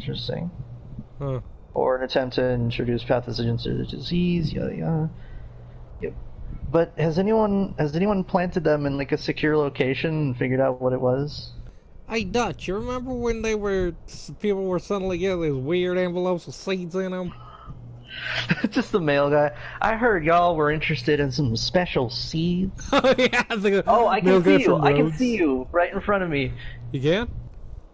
Interesting. Huh. Or an attempt to introduce pathogens to the disease, yada yada. Yep. But has anyone planted them in like a secure location and figured out what it was? Hey Dutch, you remember when people were suddenly getting these weird envelopes with seeds in them? Just the mail guy. I heard y'all were interested in some special seeds. Oh yeah, the Oh, I mail can guy see you. from I can see Rhodes. you right in front of me. You can?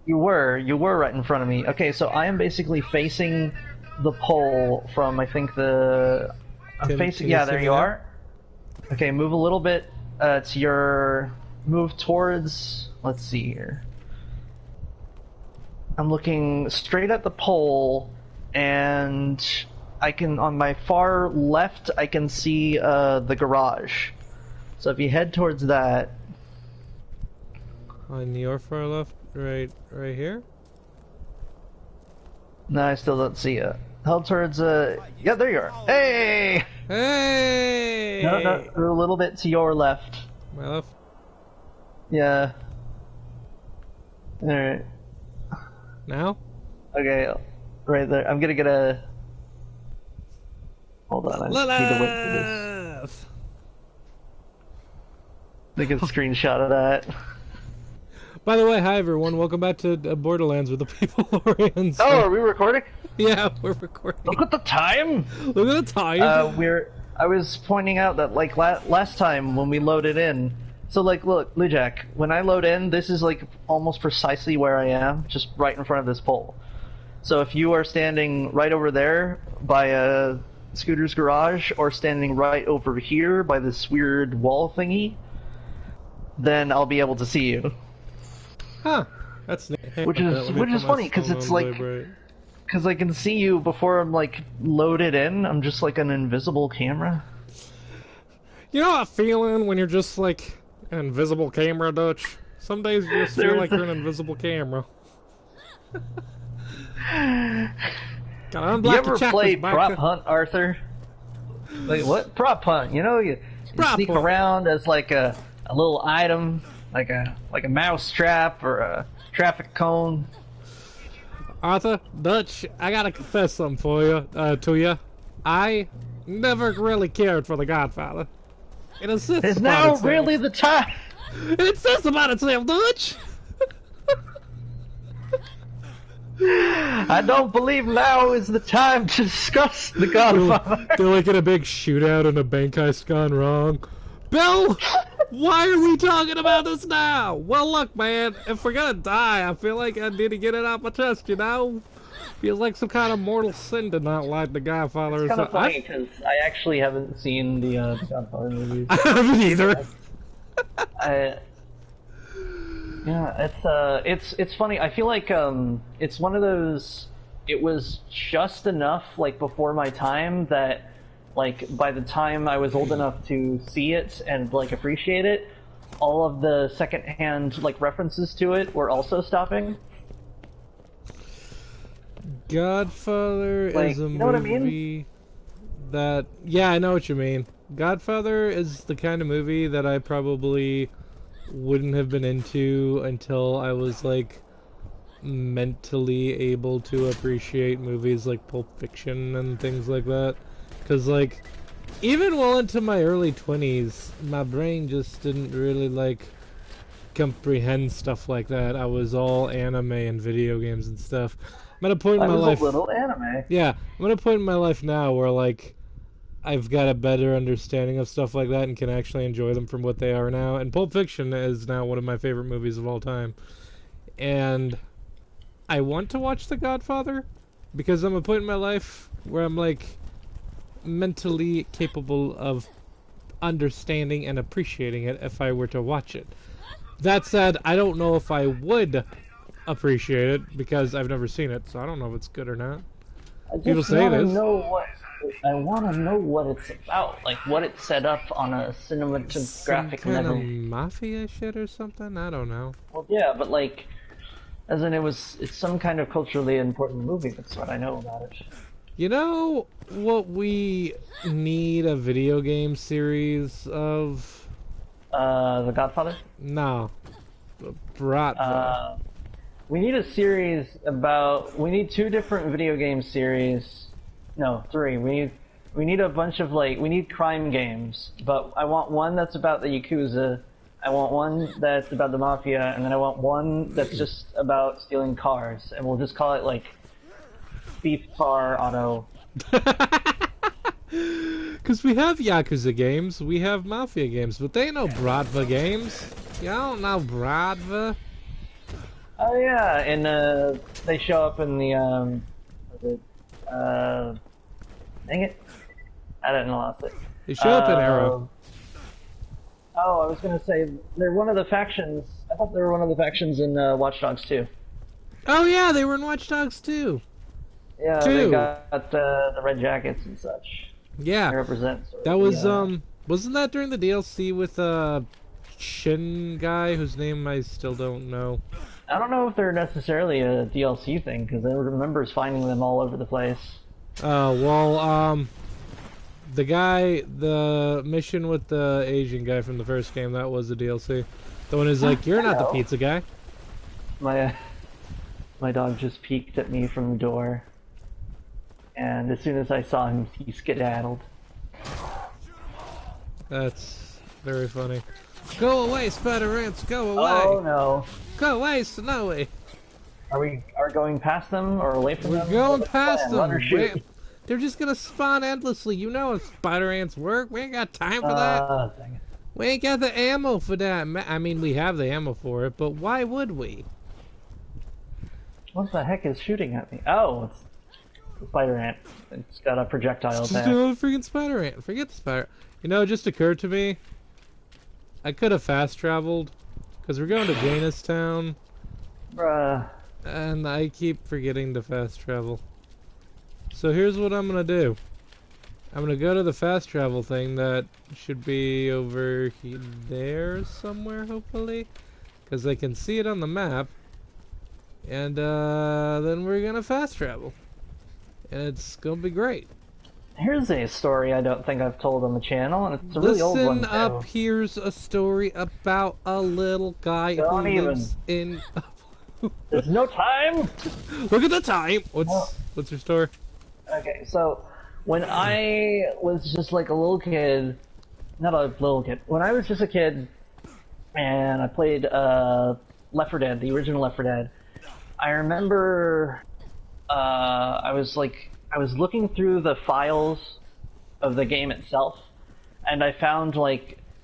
You were right in front of me. Okay, so I am basically facing the pole from I think the. I'm facing. Can you Yeah, see there me you there? are. Okay, move a little bit to your. Move towards. Let's see here. I'm looking straight at the pole, and I can on my far left I can see the garage. So if you head towards that, On your far left, right here? no, I still don't see it. Head towards yeah, there you are. Hey! Hey! No, a little bit to your left. My left? Yeah. All right. Now? Okay, right there. I'm gonna get a. Hold on, I just need to wait for this. Left! Make a screenshot of that. By the way, hi everyone, welcome back to Borderlands with the Peepolorians. Oh, are we recording? Yeah, we're recording. Look at the time. Look at the time. I was pointing out that like last time when we loaded in. So like, look, Lujack, when I load in, this is like almost precisely where I am, just right in front of this pole. So if you are standing right over there by Scooter's garage, or standing right over here by this weird wall thingy, then I'll be able to see you. Huh. That's neat. Hey, Which is funny because it's like, because I can see you before I'm like loaded in. I'm just like an invisible camera. You know that feeling when you're just like an invisible camera, Dutch? Some days you just feel like you're an invisible camera. Gotta unblock You ever your play chakras, prop Micah. hunt, Arthur? Like what? Prop hunt. You know, you sneak hunt. around as like a little item, like a mouse trap or a traffic cone. Arthur, Dutch, I gotta confess something for you, to you. I never really cared for The Godfather. It insists Is upon now itself. really the time? It insists about itself, Dutch! I don't believe now is the time to discuss the Godfather. They're like in a big shootout and a bank heist gone wrong. Bill, why are we talking about this now? Well, look, man, if we're gonna die, I feel like I need to get it off my chest, you know? Feels like some kind of mortal sin to not like The Godfather. It's kind of funny because I actually haven't seen the Godfather movies. I haven't either. Yeah, it's funny. I feel like it's one of those. It was just enough like before my time that like by the time I was old enough to see it and like appreciate it, all of the secondhand like references to it were also stopping. Godfather Like, is a you know what I movie mean? that... Yeah, I know what you mean. Godfather is the kind of movie that I probably wouldn't have been into until I was, like, mentally able to appreciate movies like Pulp Fiction and things like that. Because, like, even well into my early 20s, my brain just didn't really, like, comprehend stuff like that. I was all anime and video games and stuff. I'm at a point in my life. A little anime. Yeah, I'm at a point in my life now where like I've got a better understanding of stuff like that and can actually enjoy them from what they are now. And Pulp Fiction is now one of my favorite movies of all time. And I want to watch The Godfather because I'm at a point in my life where I'm like mentally capable of understanding and appreciating it if I were to watch it. That said, I don't know if I would appreciate it because I've never seen it, so I don't know if it's good or not. People say it is. I want to know what it's about, like what it's set up on a cinematographic Some kind level. of mafia shit or something? I don't know. Well, yeah, but like, as in it's some kind of culturally important movie. That's what I know about it. You know what we need a video game series of? The Godfather. No, Bratva. We need a series about. We need 2 different video game series. No, 3. We need a bunch of we need crime games, but I want one that's about the Yakuza. I want one that's about the Mafia, and then I want one that's just about stealing cars, and we'll just call it Thief Car Auto. Because we have Yakuza games, we have Mafia games, but they know Bratva games. Y'all don't know Bratva? Oh yeah, and they show up in the dang it, I didn't lost it. They show up in Arrow. Oh, I was gonna say they're one of the factions. I thought they were one of the factions in Watch Dogs 2. Oh yeah, they were in Watch Dogs 2. Yeah, they got the red jackets and such. Yeah, they represent. That was wasn't that during the DLC with Shin guy whose name I still don't know. I don't know if they're necessarily a DLC thing because I remember finding them all over the place. The mission with the Asian guy from the first game, that was the DLC. The one is like, you're not the pizza guy. My dog just peeked at me from the door, and as soon as I saw him, he skedaddled. That's very funny. Go away, spider ants, go away! Oh no. Go away, Snowy! Are we going past them or away from them? We're going past them! Run or shoot? They're just gonna spawn endlessly. You know how spider ants work. We ain't got time for that. Dang it. We ain't got the ammo for that. I mean, we have the ammo for it, but why would we? What the heck is shooting at me? Oh, it's the spider ant. It's got a projectile Just attack. a freaking spider ant. Forget the spider. You know, it just occurred to me. I could have fast traveled, because we're going to Janistown. Bruh. And I keep forgetting to fast travel. So here's what I'm gonna do. I'm gonna go to the fast travel thing that should be over there somewhere, hopefully. Because I can see it on the map. And then we're gonna fast travel. And it's gonna be great. Here's a story I don't think I've told on the channel, and it's a really old one, Listen up, here's a story about a little guy who lives in... There's no time! Look at the time! What's your story? Okay, so when I was just like a little kid, not a little kid, when I was just a kid and I played Left 4 Dead, the original Left 4 Dead, I remember I was looking through the files of the game itself, and I found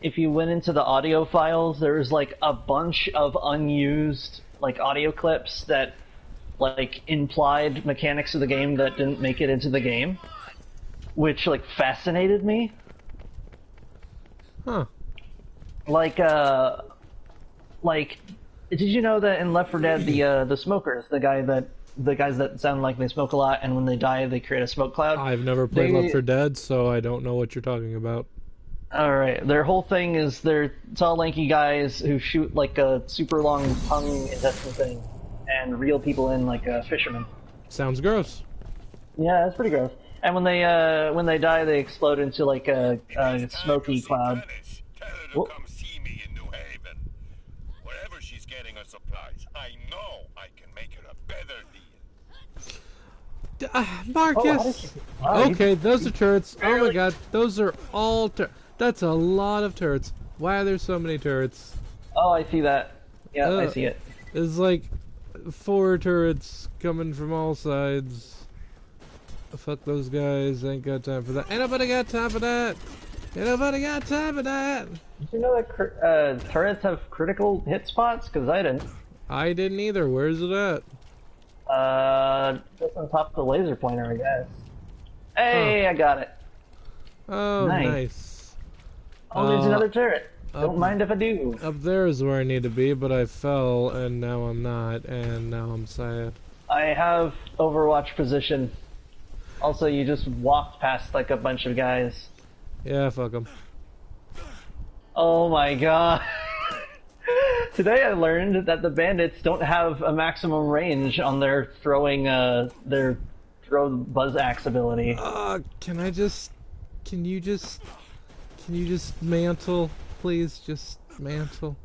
if you went into the audio files, there was a bunch of unused audio clips that implied mechanics of the game that didn't make it into the game, which fascinated me. Huh. Did you know that in Left 4 Dead the smokers, the guys that sound like they smoke a lot, and when they die they create a smoke cloud? I've never played Left 4 Dead, so I don't know what you're talking about. Alright, their whole thing is they're tall, lanky guys who shoot a super long tongue intestine thing and reel people in like a fisherman. Sounds gross. Yeah, it's pretty gross. And when they die, they explode into a smoky cloud. Tell her to come see me in New Haven. Wherever she's getting her supplies, I know I can make her a better deal. Marcus! Okay, those are turrets. Oh my god, those are all turrets. That's a lot of turrets. Why are there so many turrets? Oh, I see that. Yeah, I see it. It's 4 turrets coming from all sides. Fuck those guys. Ain't got time for that. Ain't nobody got time for that. Ain't nobody got time for that. Did you know that turrets have critical hit spots? Because I didn't. I didn't either. Where's it at? Just on top of the laser pointer, I guess. Hey, I got it. Oh, nice. Oh, there's another turret. Don't mind if I do. Up there is where I need to be, but I fell, and now I'm not, and now I'm sad. I have Overwatch position. Also, you just walked past a bunch of guys. Yeah, fuck them. Oh my god. Today I learned that the bandits don't have a maximum range on their throwing, their throw buzz axe ability. Can you just mantle? Please, just mantle.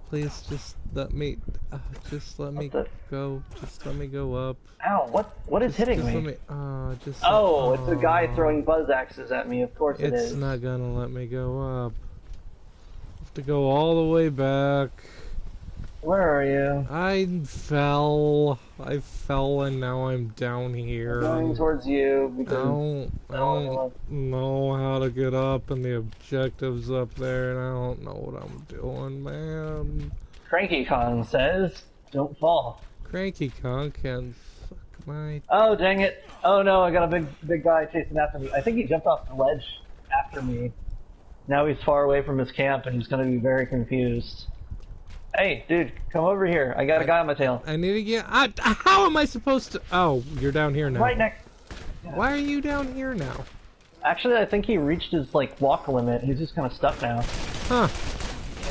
Please, just let me go. Just let me go up. Ow, what is hitting Just me? let me. Just. Oh, it's a guy throwing buzz axes at me, of course it is. It's not gonna let me go up. I have to go all the way back. Where are you? I fell, and now I'm down here. I'm going towards you I because don't know how to get up, and the objective's up there, and I don't know what I'm doing, man. Cranky Kong says, "Don't fall." Cranky Kong can fuck my... Oh, dang it. Oh no, I got a big guy chasing after me. I think he jumped off the ledge after me. Now he's far away from his camp and he's gonna be very confused. Hey, dude, come over here. I got a guy on my tail. I need to get... how am I supposed to... Oh, you're down here now. Right next. Yeah. Why are you down here now? Actually, I think he reached his, like, walk limit. He's just kind of stuck now. Huh.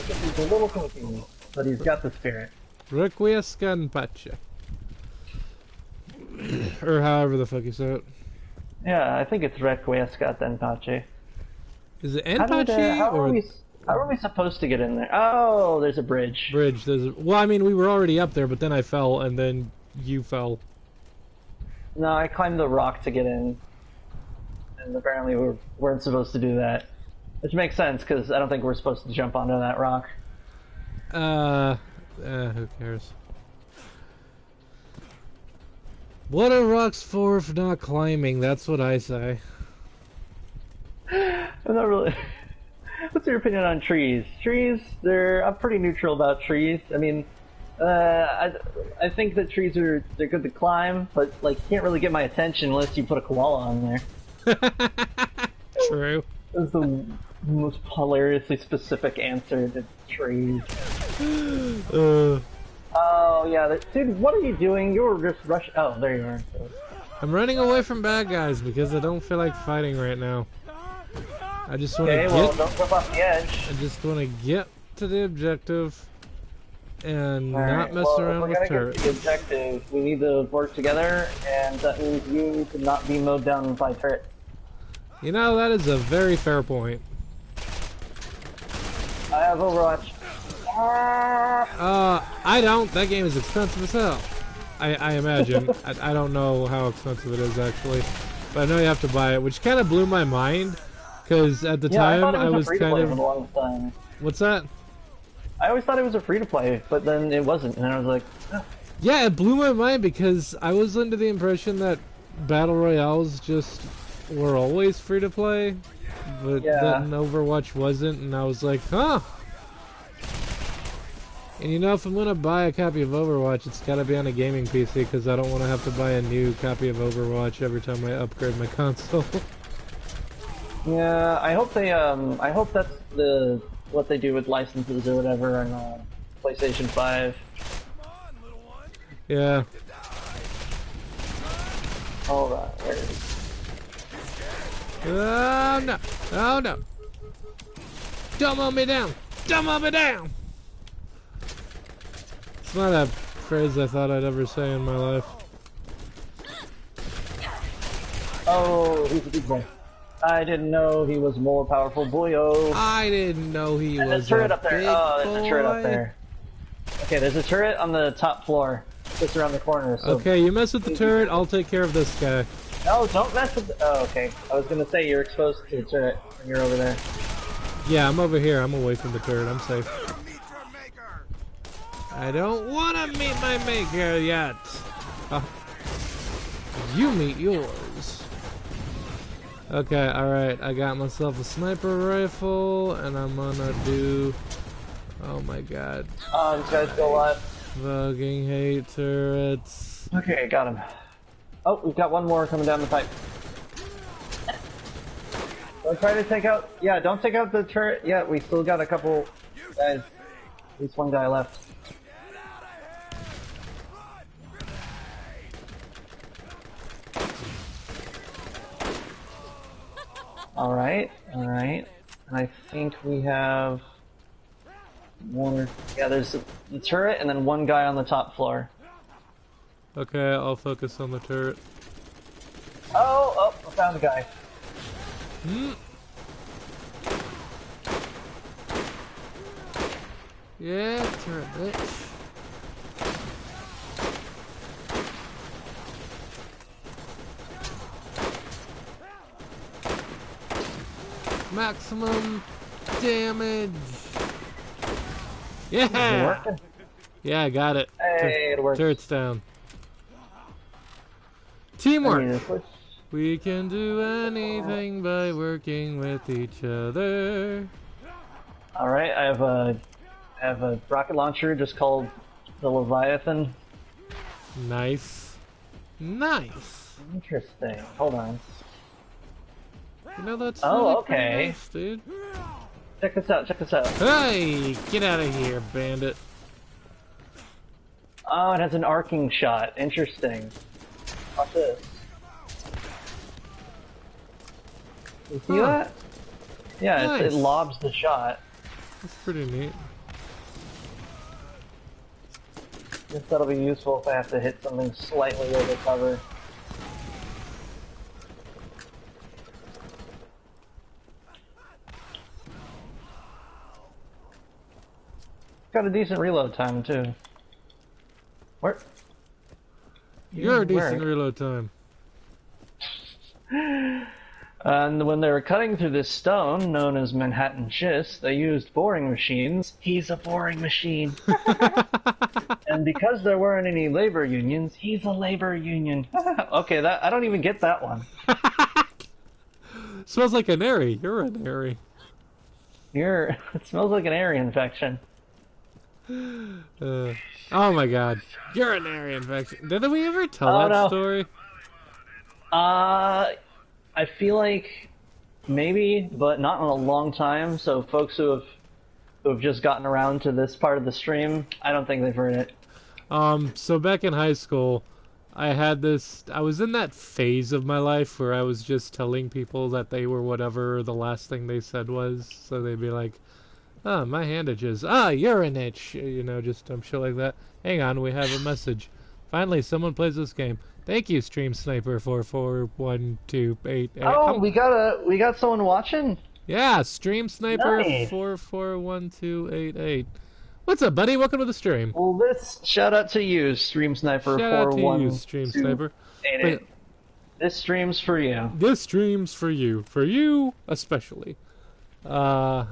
He's a little confused, but he's got the spirit. Requiescan Pace. Or however the fuck you say it. Yeah, I think it's Requiescat en Pace. Is it En Pace or... How are we supposed to get in there? Oh, there's a bridge. Well, I mean, we were already up there, but then I fell, and then you fell. No, I climbed the rock to get in. And apparently we weren't supposed to do that. Which makes sense, because I don't think we're supposed to jump onto that rock. Who cares? What are rocks for if not climbing? That's what I say. I'm not really... What's your opinion on trees? Trees, I'm pretty neutral about trees. I mean, I think that trees they're good to climb, but like you can't really get my attention unless you put a koala on there. True. That's the most hilariously specific answer to trees. Oh yeah, dude, what are you doing? You were just rushing. Oh, there you are. I'm running away from bad guys because I don't feel like fighting right now. I just want to don't jump off the edge. I just want to get to the objective and not mess If around we're with gonna turrets. get to the objective, we need to work together, and that means you need to not be mowed down by turrets. You know, that is a very fair point. I have Overwatch. I don't. That game is expensive as hell. I imagine. I don't know how expensive it is actually, but I know you have to buy it, which kind of blew my mind. Because at the time, I was kind of... For the longest time. What's that? I always thought it was a free-to-play, but then it wasn't, and I was like... Oh. Yeah, it blew my mind because I was under the impression that Battle Royales just were always free-to-play, but then Overwatch wasn't, and I was like, huh! And you know, if I'm going to buy a copy of Overwatch, it's got to be on a gaming PC, because I don't want to have to buy a new copy of Overwatch every time I upgrade my console. Yeah, I hope they, I hope that's what they do with licenses or whatever on PlayStation 5. Yeah. Hold on, where is it? Oh no! Oh no! Don't mow me down! Don't mow me down! It's not a phrase I thought I'd ever say in my life. Oh, he's a big boy. I didn't know he was more powerful, boyo. I didn't know he was there's a turret a up there. big Oh, there's boy. a turret up there. Okay, there's a turret on the top floor, just around the corner. So okay, you mess with the turret, I'll take care of this guy. No, don't mess with the... Oh, okay. I was gonna say you're exposed to the turret when you're over there. Yeah, I'm over here. I'm away from the turret. I'm safe. I don't want to meet my maker yet. You meet yours. Okay, alright. I got myself a sniper rifle, and I'm gonna do... Oh my god. These guys go left. Fucking hate turrets. Okay, got him. Oh, we've got one more coming down the pipe. Don't try to take out... Yeah, don't take out the turret yet. We still got a couple guys. At least one guy left. Alright, alright. And I think we have... one... Yeah, there's the turret and then one guy on the top floor. Okay, I'll focus on the turret. Oh, I found a guy. Yeah, turret, bitch. Maximum damage. Yeah. Yeah, I got it. Hey, it works. Turret's down. I Teamwork. need to push. We can do anything by working with each other. All right, I have a rocket launcher just called the Leviathan. Nice. Nice. Interesting. Hold on. You know, that's Oh, really okay. pretty nice, dude. Check this out. Check this out. Hey, get out of here, bandit. Oh, it has an arcing shot. Interesting. Watch this. You see that? Yeah, Nice. it lobs the shot. That's pretty neat. Guess that'll be useful if I have to hit something slightly over cover. Got a decent reload time too. Where? You're a Where? decent reload time. And when they were cutting through this stone, known as Manhattan schist, they used boring machines. He's a boring machine. And because there weren't any labor unions, he's a labor union. Okay, I don't even get that one. Smells like an airy. You're an airy. It smells like an area infection. Oh my god. You're an airy infection. Didn't we ever tell that no. story? I feel like maybe, but not in a long time. So folks who have just gotten around to this part of the stream, I don't think they've heard it. So back in high school, I was in that phase of my life where I was just telling people that they were whatever the last thing they said was. So they'd be like, oh, my hand itches. Ah, you're an itch. You know, just dumb shit like that. Hang on, we have a message. Finally, someone plays this game. Thank you, Stream Sniper 441288. Oh, we got someone watching? Yeah, Stream Sniper Nice. 441288. What's up, buddy? Welcome to the stream. Well, shout out to you, Stream Sniper Shout out to you, Stream Sniper. Wait, This stream's for you. this stream's for you especially. But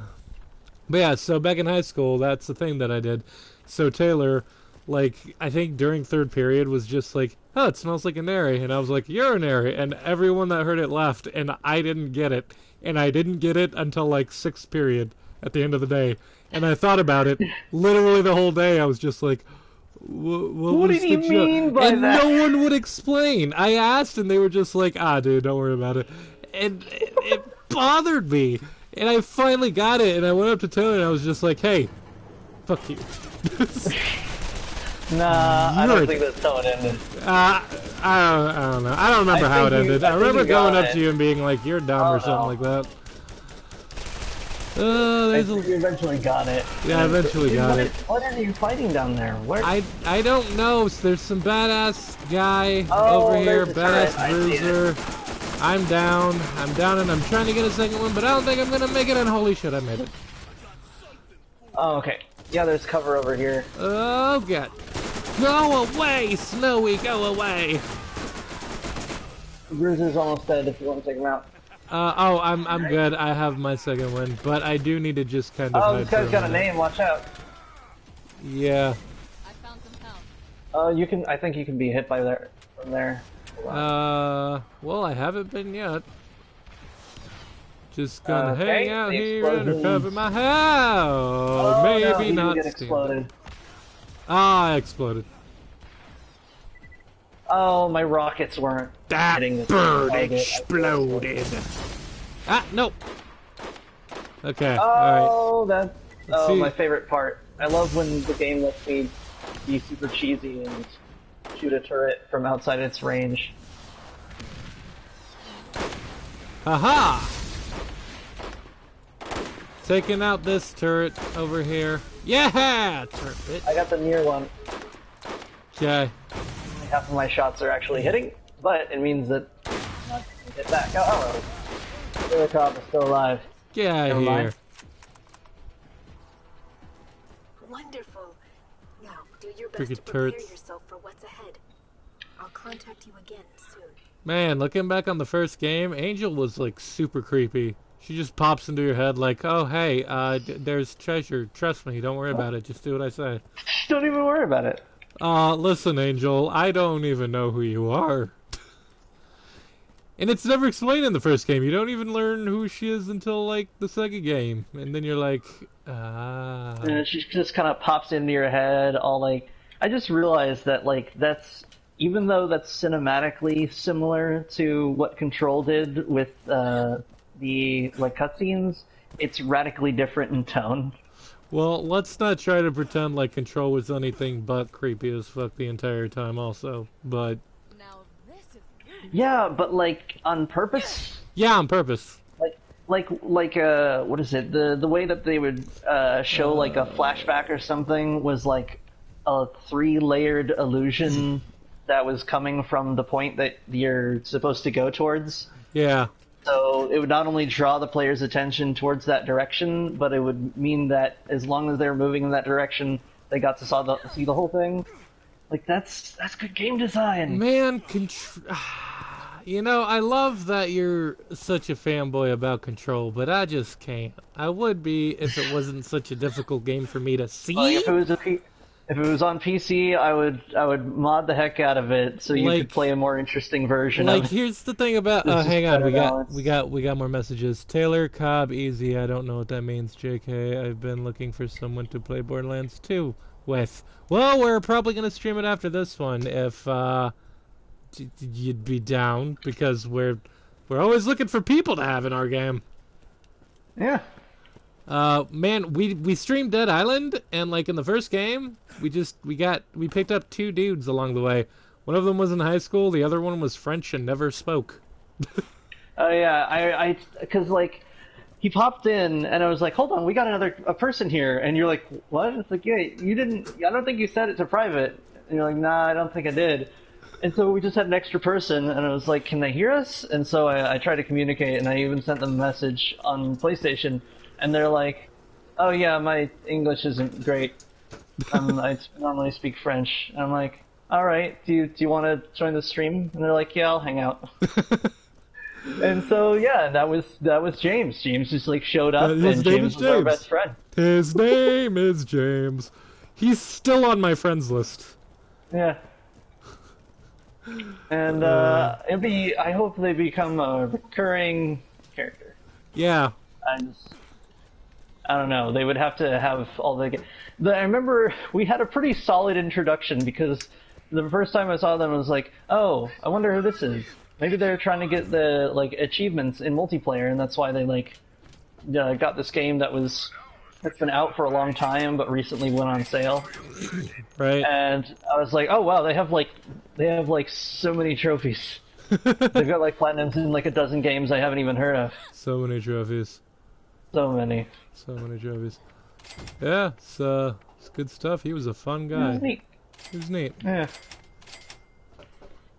yeah, so back in high school, that's the thing that I did. So Taylor, like, I think during third period was just like, oh, it smells like an airy. And I was like, you're an airy. And everyone that heard it laughed, and I didn't get it. And I didn't get it until, like, sixth period at the end of the day. And I thought about it literally the whole day. I was just like, what did you mean by and that? no one would explain. I asked, and they were just like, dude, don't worry about it. And it bothered me. And I finally got it, and I went up to Taylor, and I was just like, hey, fuck you. Nah, I don't think that's how it ended. I don't know. I don't remember how it ended. I remember going up to you and being like, you're dumb or something like that. I think you eventually got it. Yeah, I eventually got it. What are you fighting down there? Where? I don't know. There's some badass guy Oh, over here, there's a badass turret. I see bruiser. I'm down, and I'm trying to get a second one, but I don't think I'm gonna make it, and holy shit, I made it. Oh, okay. Yeah, there's cover over here. Oh, God. Go away, Snowy, go away. The bruiser's almost dead if you want to take him out. I'm good. I have my second one, but I do need to just kind of. Oh, this guy's got a name. Watch out. Yeah. I found some help. Oh, you can. I think you can be hit by there from there. Well, I haven't been yet. Just gonna Okay, hang out the here under explosions. cover my house. Oh, Maybe no, he not. didn't get exploded. I exploded. Oh, my rockets weren't That hitting the bird target. exploded. Nope. Okay, alright. Oh, that's see. my favorite part. I love when the game lets me be super cheesy and shoot a turret from outside its range. Haha! Taking out this turret over here. Yeah! Turret bitch. I got the near one. Okay. Half of my shots are actually hitting, but it means that I'm not gonna hit back. Oh, the cop is still alive. Get out of Never here. mind. One your best Freaking to prepare turds. yourself for what's ahead. I'll contact you again soon. Man, looking back on the first game, Angel was like super creepy. She just pops into your head like, "Oh, hey, there's treasure. Trust me, don't worry about it. Just do what I say." Don't even worry about it. Listen, Angel, I don't even know who you are. And it's never explained in the first game. You don't even learn who she is until, like, the second game. And then you're like, And she just kind of pops into your head, all like... I just realized that, like, that's... Even though that's cinematically similar to what Control did with the, like, cutscenes, it's radically different in tone. Well, let's not try to pretend like Control was anything but creepy as fuck the entire time also. But... Yeah, but, like, on purpose? Yeah, on purpose. Like, what is it? The way that they would show, like, a flashback or something was, like, a 3-layered illusion that was coming from the point that you're supposed to go towards. Yeah. So it would not only draw the player's attention towards that direction, but it would mean that as long as they were moving in that direction, they got to see the whole thing. Like, that's good game design. Man, you know, I love that you're such a fanboy about Control, but I just can't. I would be if it wasn't such a difficult game for me to see. Like, if it was on PC, I would mod the heck out of it so you could play a more interesting version of it. Like, here's the thing about... hang on, we got more messages. Taylor Cobb Easy, I don't know what that means, JK. I've been looking for someone to play Borderlands 2 with. Well, we're probably going to stream it after this one if you'd be down, because we're always looking for people to have in our game. Yeah. Man, we streamed Dead Island, and like in the first game, we picked up 2 dudes along the way. One of them was in high school, the other one was French and never spoke. Oh yeah, because like he popped in and I was like, hold on, we got a person here, and you're like, what? It's like, yeah, you didn't. I don't think you set it to private. And you're like, nah, I don't think I did. And so we just had an extra person, and I was like, can they hear us? And so I tried to communicate, and I even sent them a message on PlayStation. And they're like, oh yeah, my English isn't great. I normally speak French. And I'm like, all right, do you want to join the stream? And they're like, yeah, I'll hang out. And so yeah, that was James. James just like showed up, and James was our best friend. His name is James. He's still on my friends list. Yeah. And I hope they become a recurring character. Yeah. I don't know. They would have to have all the. I remember we had a pretty solid introduction, because the first time I saw them, I was like, "Oh, I wonder who this is." Maybe they're trying to get the like achievements in multiplayer, and that's why they like got this game that's been out for a long time, but recently went on sale. Right. And I was like, "Oh wow, they have like so many trophies. They've got like platinums in like a dozen games I haven't even heard of. So many trophies. So many. So many trophies. Yeah, it's good stuff. He was a fun guy. It was neat. He was neat. Yeah.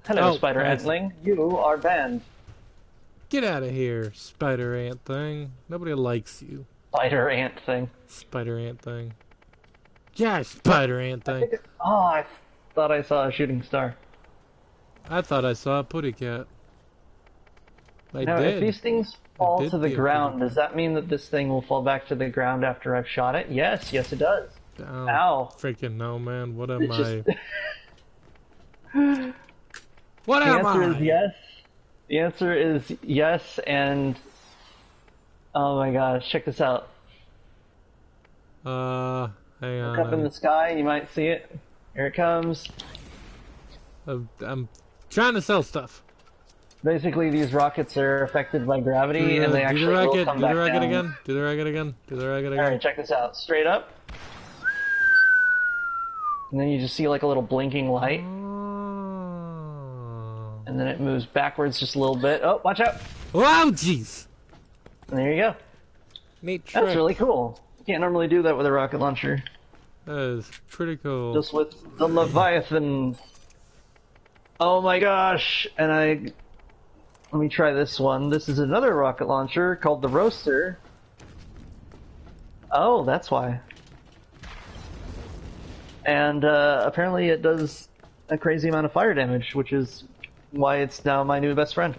Hello, Spider Antling. You are banned. Get out of here, Spider Ant thing. Nobody likes you. Spider Ant thing. Spider Ant thing. Yeah, Spider Ant thing. I thought I saw a shooting star. I thought I saw a putty cat. Now, if these things fall to the ground, does that mean that this thing will fall back to the ground after I've shot it? Yes, it does. Oh, ow. Freaking no, man. What am I? What am I? The answer is yes. The answer is yes, and... Oh my gosh, check this out. Hang on. Look up in the sky, you might see it. Here it comes. I'm trying to sell stuff. Basically, these rockets are affected by gravity, and they actually will come back down. Do the rocket again. Alright, check this out. Straight up. And then you just see like a little blinking light. And then it moves backwards just a little bit. Oh, watch out! Wow, jeez! And there you go. Neat trick. That's really cool. You can't normally do that with a rocket launcher. That is pretty cool. Just with the Leviathan. Oh my gosh! And let me try this one. This is another rocket launcher called the Roaster. Oh, that's why. and apparently it does a crazy amount of fire damage, which is why it's now my new best friend.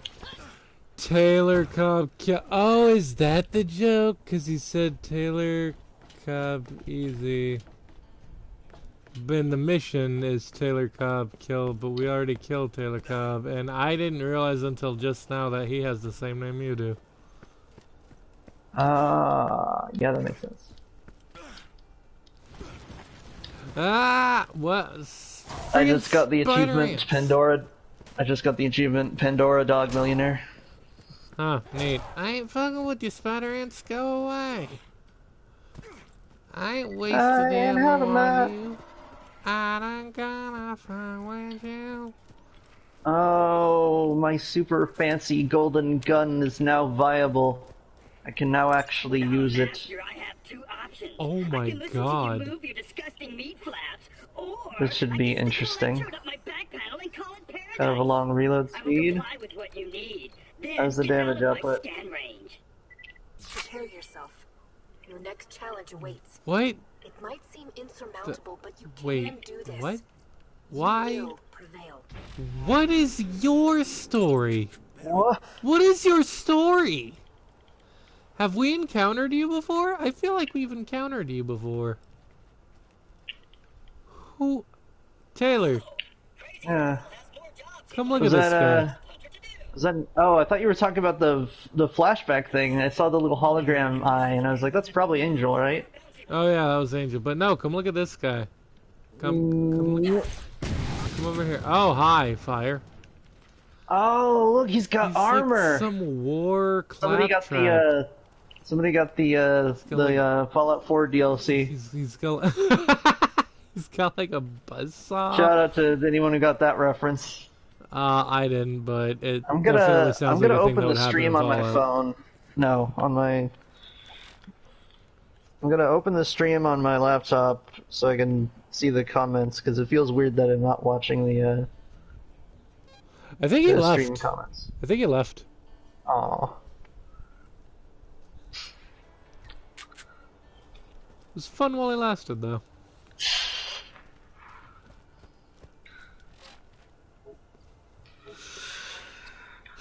Taylor Cobb. Oh, is that the joke? Because he said Taylor Cobb easy. Then the mission is Taylor Cobb killed, but we already killed Taylor Cobb, and I didn't realize until just now that he has the same name you do. Yeah, that makes sense. Ah, what? I just got the achievement Pandora. I just got the achievement Pandora Dog Millionaire. Huh, neat. I ain't fucking with you, spider ants. Go away. I ain't wasted ammo on you. I ain't gonna fight with you. Oh, my super fancy golden gun is now viable. I can now actually use it. Oh my god. This should be interesting. Kind of a long reload speed. How's the damage output? Prepare yourself. Your next challenge awaits. What? It might seem insurmountable, but you Wait, can do this. what? Why? You will prevail. What is your story? What? What is your story? Have we encountered you before? I feel like we've encountered you before. Who? Taylor. Yeah. Come look at this guy. Was that? Oh, I thought you were talking about the flashback thing. I saw the little hologram eye, and I was like, "That's probably Angel, right?" Oh yeah, that was Angel. But no, come look at this guy. Come over here. Oh, hi, fire. Oh, look, he's got armor. Like some war Somebody got the Fallout 4 DLC. He's got he's got like a buzzsaw. Shout out to anyone who got that reference. I didn't, but it I'm definitely sounds gonna like a thing open that the would happen stream in on my Fallout. phone. No, on my. I'm gonna open the stream on my laptop so I can see the comments, because it feels weird that I'm not watching the. I think he left. Stream comments. I think he left. Aw. It was fun while he lasted, though.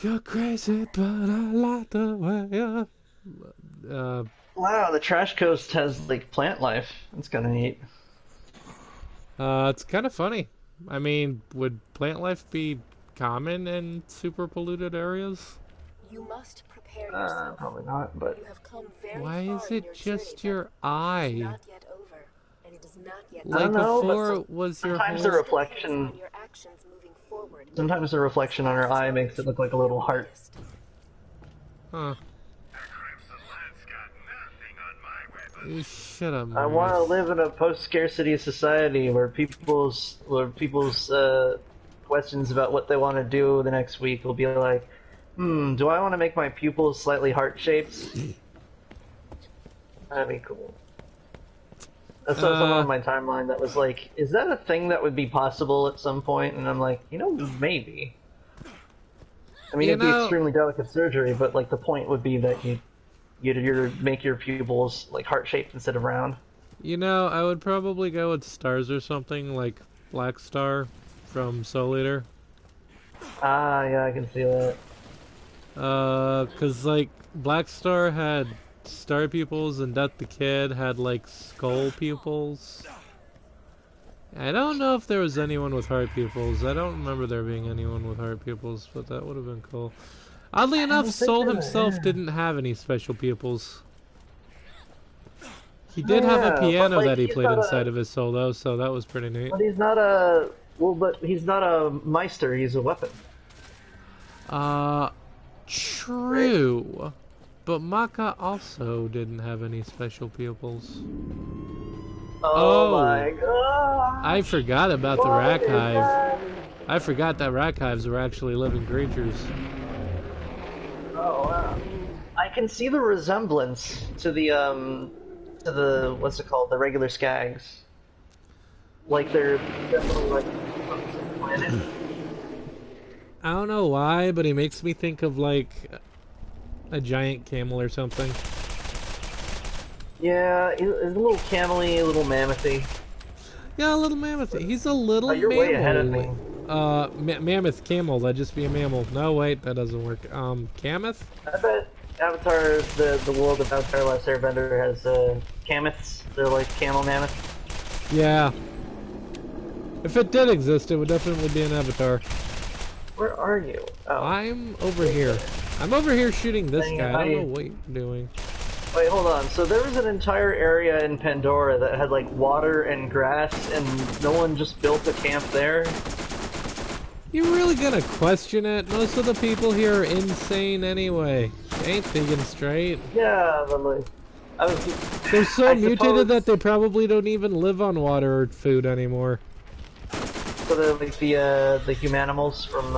You're crazy, but I like the way you... Wow, the Trash Coast has, like, plant life. That's kinda neat. It's kind of funny. I mean, would plant life be common in super polluted areas? You must prepare yourself. Probably not, but... You have come very Why far is in it your just journey, your but eye? It's not yet over, and it is not yet Like know, before, but was your sometimes whole... the reflection... on your actions moving forward. Sometimes the reflection on her eye makes it look like a little heart. Huh. You shut up, I want to live in a post-scarcity society where people's questions about what they want to do the next week will be like, do I want to make my pupils slightly heart-shaped? That'd be cool. I saw someone on my timeline that was like, is that a thing that would be possible at some point? And I'm like, maybe. I mean, it'd be extremely delicate surgery, but like the point would be that you make your pupils like heart-shaped instead of round. You know, I would probably go with stars or something, like Black Star from Soul Eater. Ah, yeah, I can see that. 'Cause like, Black Star had star pupils and Death the Kid had like skull pupils. I don't know if there was anyone with heart pupils. I don't remember there being anyone with heart pupils, but that would have been cool. Oddly enough, Soul himself didn't have any special pupils. He did have a piano that he played inside of his soul, though, so that was pretty neat. But he's not a... Well, but he's not a Meister, he's a weapon. True. Right? But Maka also didn't have any special pupils. Oh my god! I forgot about the Rack Hive. I forgot that Rack Hives were actually living creatures. Oh wow. I can see the resemblance to the what's it called? The regular Skags. Like they're definitely like from the same planet. I don't know why, but he makes me think of like a giant camel or something. Yeah, he's a little camely, a little mammothy. Yeah, a little mammoth. He's a little Oh, you're mammal. way ahead of me. Mammoth camel. That'd just be a mammal. No, wait, that doesn't work. Camoth? I bet Avatar, the world of Avatar Last Airbender has camoths. They're like camel mammoths. Yeah. If it did exist, it would definitely be an avatar. Where are you? Oh. I'm over here. I'm over here shooting this Dang, guy. I don't know what you're doing. Wait, hold on. So there was an entire area in Pandora that had like water and grass, and no one just built a camp there? You really gonna question it? Most of the people here are insane anyway. They ain't thinking straight. Yeah, but like, They're so I mutated suppose, that they probably don't even live on water or food anymore. so they're like the humanimals from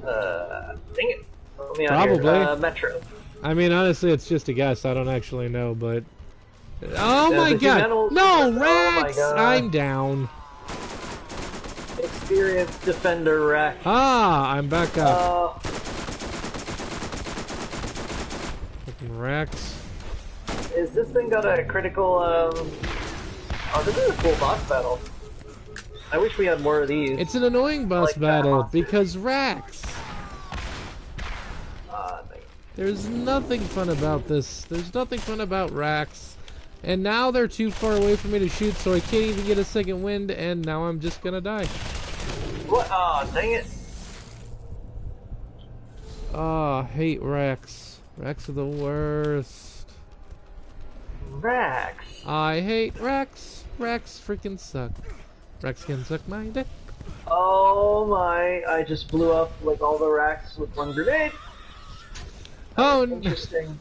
dang it. Let me out here. Probably. Metro. I mean, honestly, it's just a guess. I don't actually know, but... Oh my the god! humanimals- No, oh my Rex! god. I'm down. Experienced defender Rex. Ah, I'm back up. Fucking Rex. Is this thing got a critical, Oh, this is a cool boss battle. I wish we had more of these. It's an annoying boss like battle that. because Rex. There's nothing fun about this. There's nothing fun about Rax. And now they're too far away for me to shoot, so I can't even get a second wind, and now I'm just gonna die. What? Oh, dang it. Ah, I hate Rex. Rex are the worst. Rex. I hate Rex. Rex freaking suck. Rex can suck my dick. Oh my, I just blew up like all the racks with one grenade. Oh, Interesting.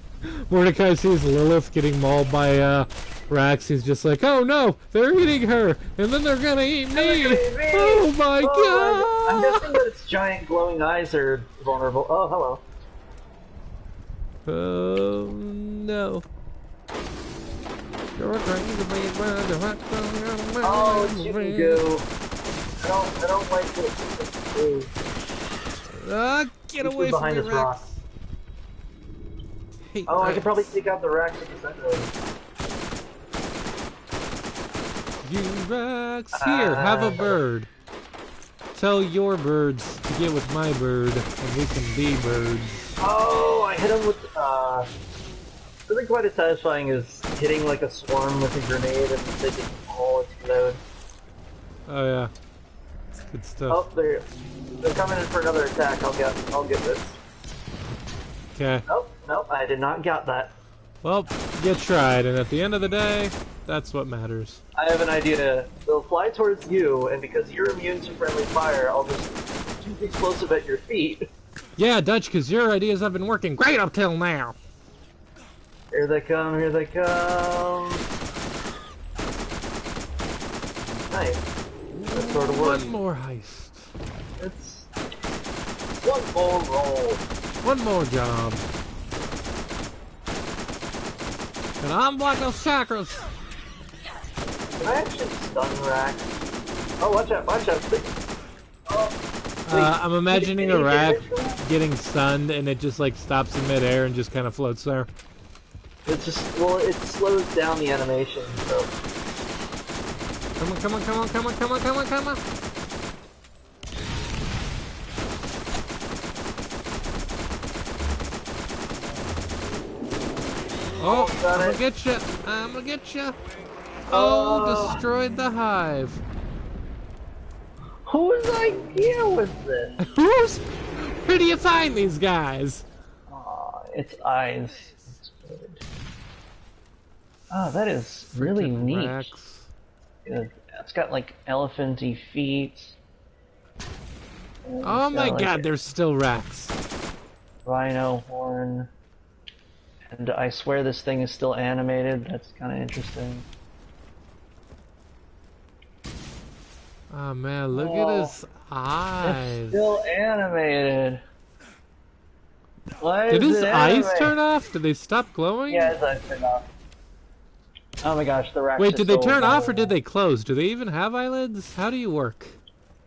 Mordecai sees Lilith getting mauled by Rax. He's just like, oh no, they're eating her, and then they're gonna eat me. Oh my god! I'm guessing that its giant glowing eyes are vulnerable. Oh, hello. Oh no. Oh, it's you can go. I don't like it. Get away from me, this Rex. rock. Hate Oh, I Rex. could probably take out the Rex at the center. You Rex. Here, have a bird. Tell your birds to get with my bird, and we can be birds. Oh, I hit him with, something quite as satisfying as hitting like a swarm with a grenade and they just all explode. Oh yeah. It's good stuff. Oh, they're coming in for another attack. I'll get this. Okay. Nope, nope, I did not get that. Well, you tried, and at the end of the day, that's what matters. I have an idea. They'll fly towards you, and because you're immune to friendly fire, I'll just shoot the explosive at your feet. Yeah, Dutch, because your ideas have been working great up till now. Here they come, here they come. Nice. That sort of works. One more heist. It's one more roll. One more job. And I'm like a chakras. Can I actually stun rack? Oh, watch out, watch out. Oh, I'm imagining a Can you rack get it? getting stunned and it just like stops in midair and just kind of floats there. It just, well, it slows down the animation, so. Come on, come on, come on, come on, come on, come on, come on. Oh, got I'm it. gonna get you. I'm gonna get you. Oh, destroyed the hive. Whose idea was this? Who's? Where do you find these guys? Aw, its eyes exploded. Oh, that is really Frickin' neat. Rex. It's got like elephanty feet. And Oh it's my got, god, like, there's still Rex. rhino horn. And I swear this thing is still animated. That's kind of interesting. Oh man, look Oh, at his eyes. It's still animated. Why Did is his it eyes animated? turn off? Did they stop glowing? Yeah, his eyes turned off. Oh my gosh, the Rex Wait, is did they so turn off or vulnerable. did they close? Do they even have eyelids? How do you work?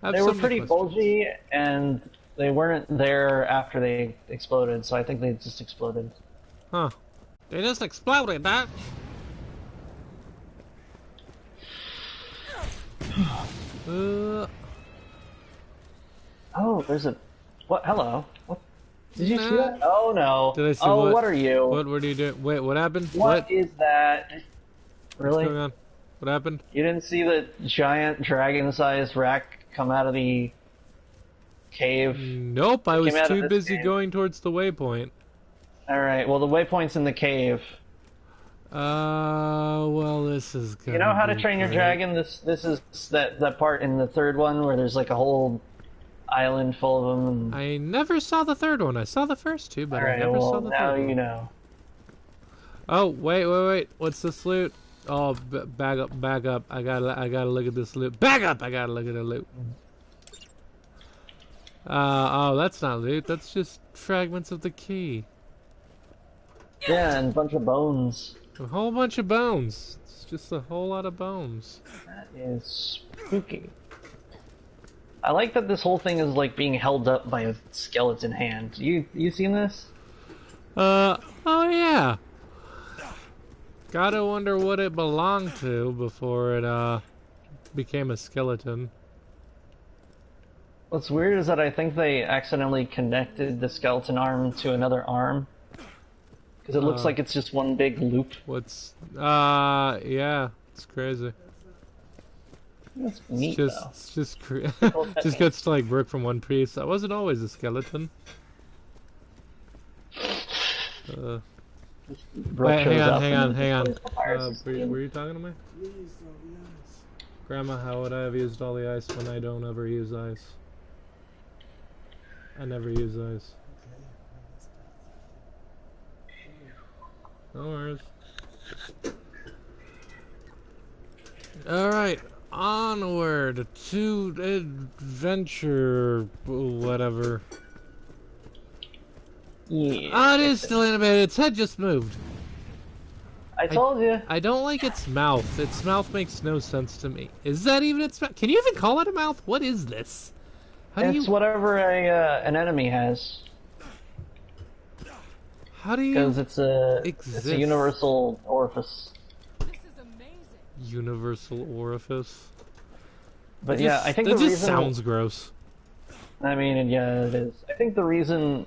I have They so were many pretty questions. bulgy, and they weren't there after they exploded, so I think they just exploded. Huh. They just exploded, that. Oh, there's a... What? Hello. What? Did you see Nah. that? Oh, no. Did I see oh, what? What are you? What are you doing? Wait, what happened? What is that? Really? What's going on? What happened? You didn't see the giant dragon-sized rack come out of the cave? Nope, I was came out of too this busy cave. going towards the waypoint. Alright, well, the waypoint's in the cave. Well, this is gonna You know how to be train your great. dragon? This is that part in the third one where there's like a whole island full of them. And... I never saw the third one. I saw the first two, but I Alright, never well, saw the now third you one. know. Oh, wait. What's this loot? Oh, back up. I gotta look at this loot. Back up! I gotta look at the loot. Oh, that's not loot. That's just fragments of the key. Yeah, and a bunch of bones. A whole bunch of bones. It's just a whole lot of bones. That is spooky. I like that this whole thing is like being held up by a skeleton hand. You seen this? Oh yeah. Gotta wonder what it belonged to before it became a skeleton. What's weird is that I think they accidentally connected the skeleton arm to another arm. Because it looks like it's just one big loop. What's yeah, it's crazy. That's neat, though. It's just just gets to like work from one piece. That wasn't always a skeleton. Brooke Wait, shows hang up on. and then Were papyrus is in. you talking to me? Grandma, how would I have used all the ice when I don't ever use ice? I never use ice. No worries. Alright, onward to adventure, whatever. Yeah. Ah, it is still animated. Its head just moved. I told you. I don't like its mouth. Its mouth makes no sense to me. Is that even its mouth? Can you even call it a mouth? What is this? How do It's you? whatever an enemy has. How do you? Because it's a exist? universal orifice. Universal orifice. But yeah, I think that the just reason sounds gross. I mean, yeah, it is. I think the reason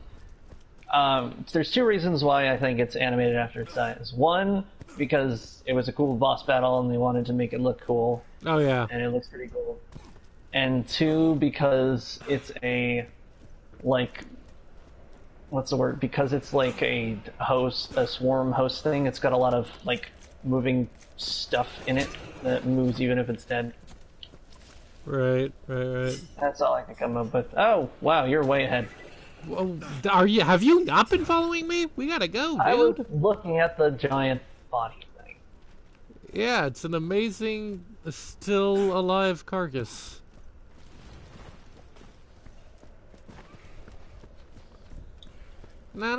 there's two reasons why I think it's animated after its size. One, because it was a cool boss battle and they wanted to make it look cool, Oh yeah. and it looks pretty cool. And two, because it's a like what's the word? Because it's like a swarm host thing. It's got a lot of like moving stuff in it that moves even if it's dead. Right. That's all I can come up with. Oh, wow, you're way ahead. Well, have you not been following me? We gotta go, dude. I was looking at the giant body thing. Yeah, it's an amazing, still alive carcass. No,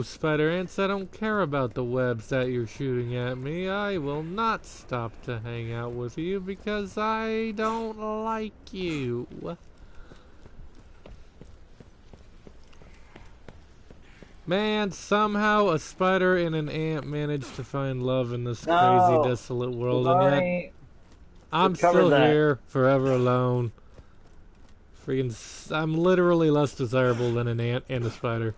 spider ants, I don't care about the webs that you're shooting at me. I will not stop to hang out with you because I don't like you. Man, somehow a spider and an ant managed to find love in this crazy, desolate world, and yet I'm still here, forever alone. Freaking, I'm literally less desirable than an ant and a spider.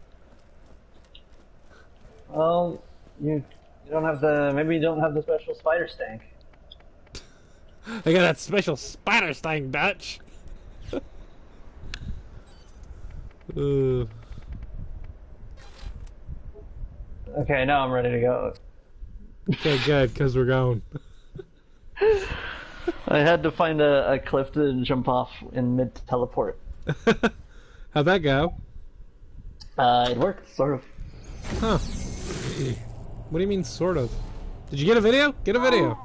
Well, you don't have maybe you don't have the special spider stank. I got that special spider sting, Dutch. Okay, now I'm ready to go. Okay, good, because we're going. I had to find a cliff to jump off in mid-teleport. How'd that go? It worked, sort of. Huh. What do you mean, sort of? Did you get a video? Get a video.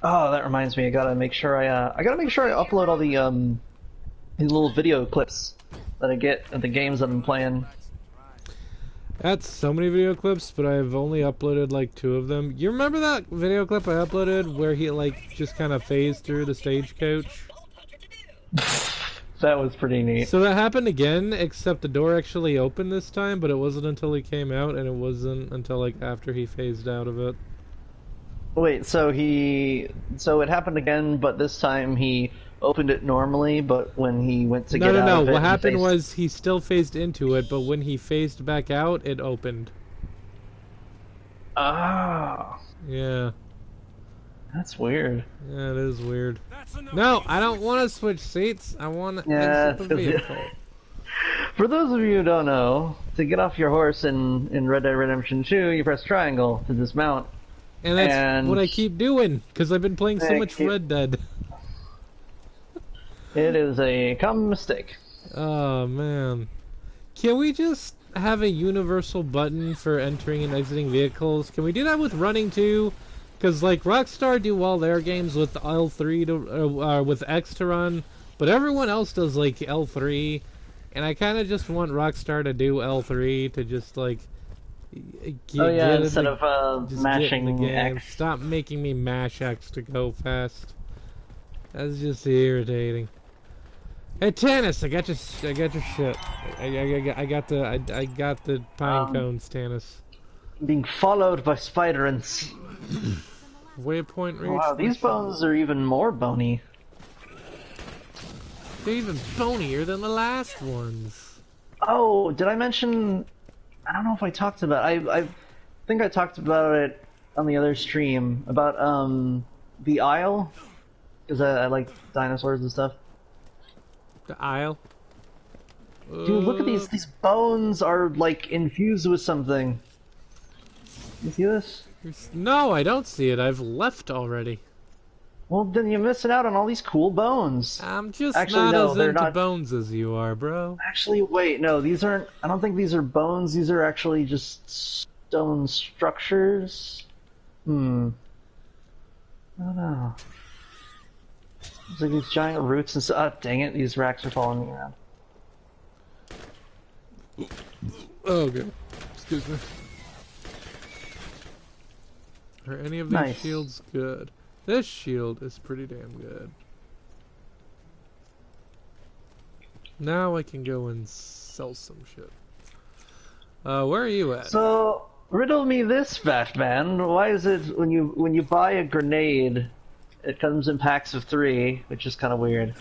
Oh, that reminds me. I gotta make sure I upload all the these little video clips that I get of the games that I'm playing. That's so many video clips, but I've only uploaded like 2 of them. You remember that video clip I uploaded where he like just kind of phased through the stagecoach? That was pretty neat. So that happened again, except the door actually opened this time, but it wasn't until he came out, and it wasn't until like after he phased out of it. Wait, so it happened again, but this time he opened it normally, but when he went to get out of it... What happened was he still phased into it, but when he phased back out, it opened. Ah. Yeah. That's weird. Yeah, it is weird. No, I don't want to switch seats. I want to exit the vehicle. For those of you who don't know, to get off your horse in Red Dead Redemption 2, you press triangle to dismount. And that's what I keep doing, because I've been playing so much Red Dead. It is a common mistake. Oh, man. Can we just have a universal button for entering and exiting vehicles? Can we do that with running, too? Because, like, Rockstar do all their games with L3 to, with X to run, but everyone else does, like, L3, and I kind of just want Rockstar to do L3 to just, like, instead of mashing the game. X. Stop making me mash X to go fast. That's just irritating. Hey, Tannis, I got your shit. I got the pine cones, Tannis. Being followed by spider ants. Waypoint reached. Wow, these bones are even more bony. They're even bonier than the last ones. Oh, did I mention... I don't know if I talked about it. I think I talked about it on the other stream. About, the Isle. Because I like dinosaurs and stuff. The Isle? Dude, look at these. These bones are, like, infused with something. You see this? No, I don't see it. I've left already. Well, then you're missing out on all these cool bones. I'm just not as into bones as you are, bro. Actually, wait, no, these aren't... I don't think these are bones. These are actually just stone structures. I don't know. It's like these giant roots and stuff. Oh, dang it, these racks are following me around. Oh, good. Excuse me. Are any of these shields good? This shield is pretty damn good. Now I can go and sell some shit. Where are you at? So, riddle me this, Batman. Why is it when you buy a grenade, it comes in packs of 3, which is kind of weird.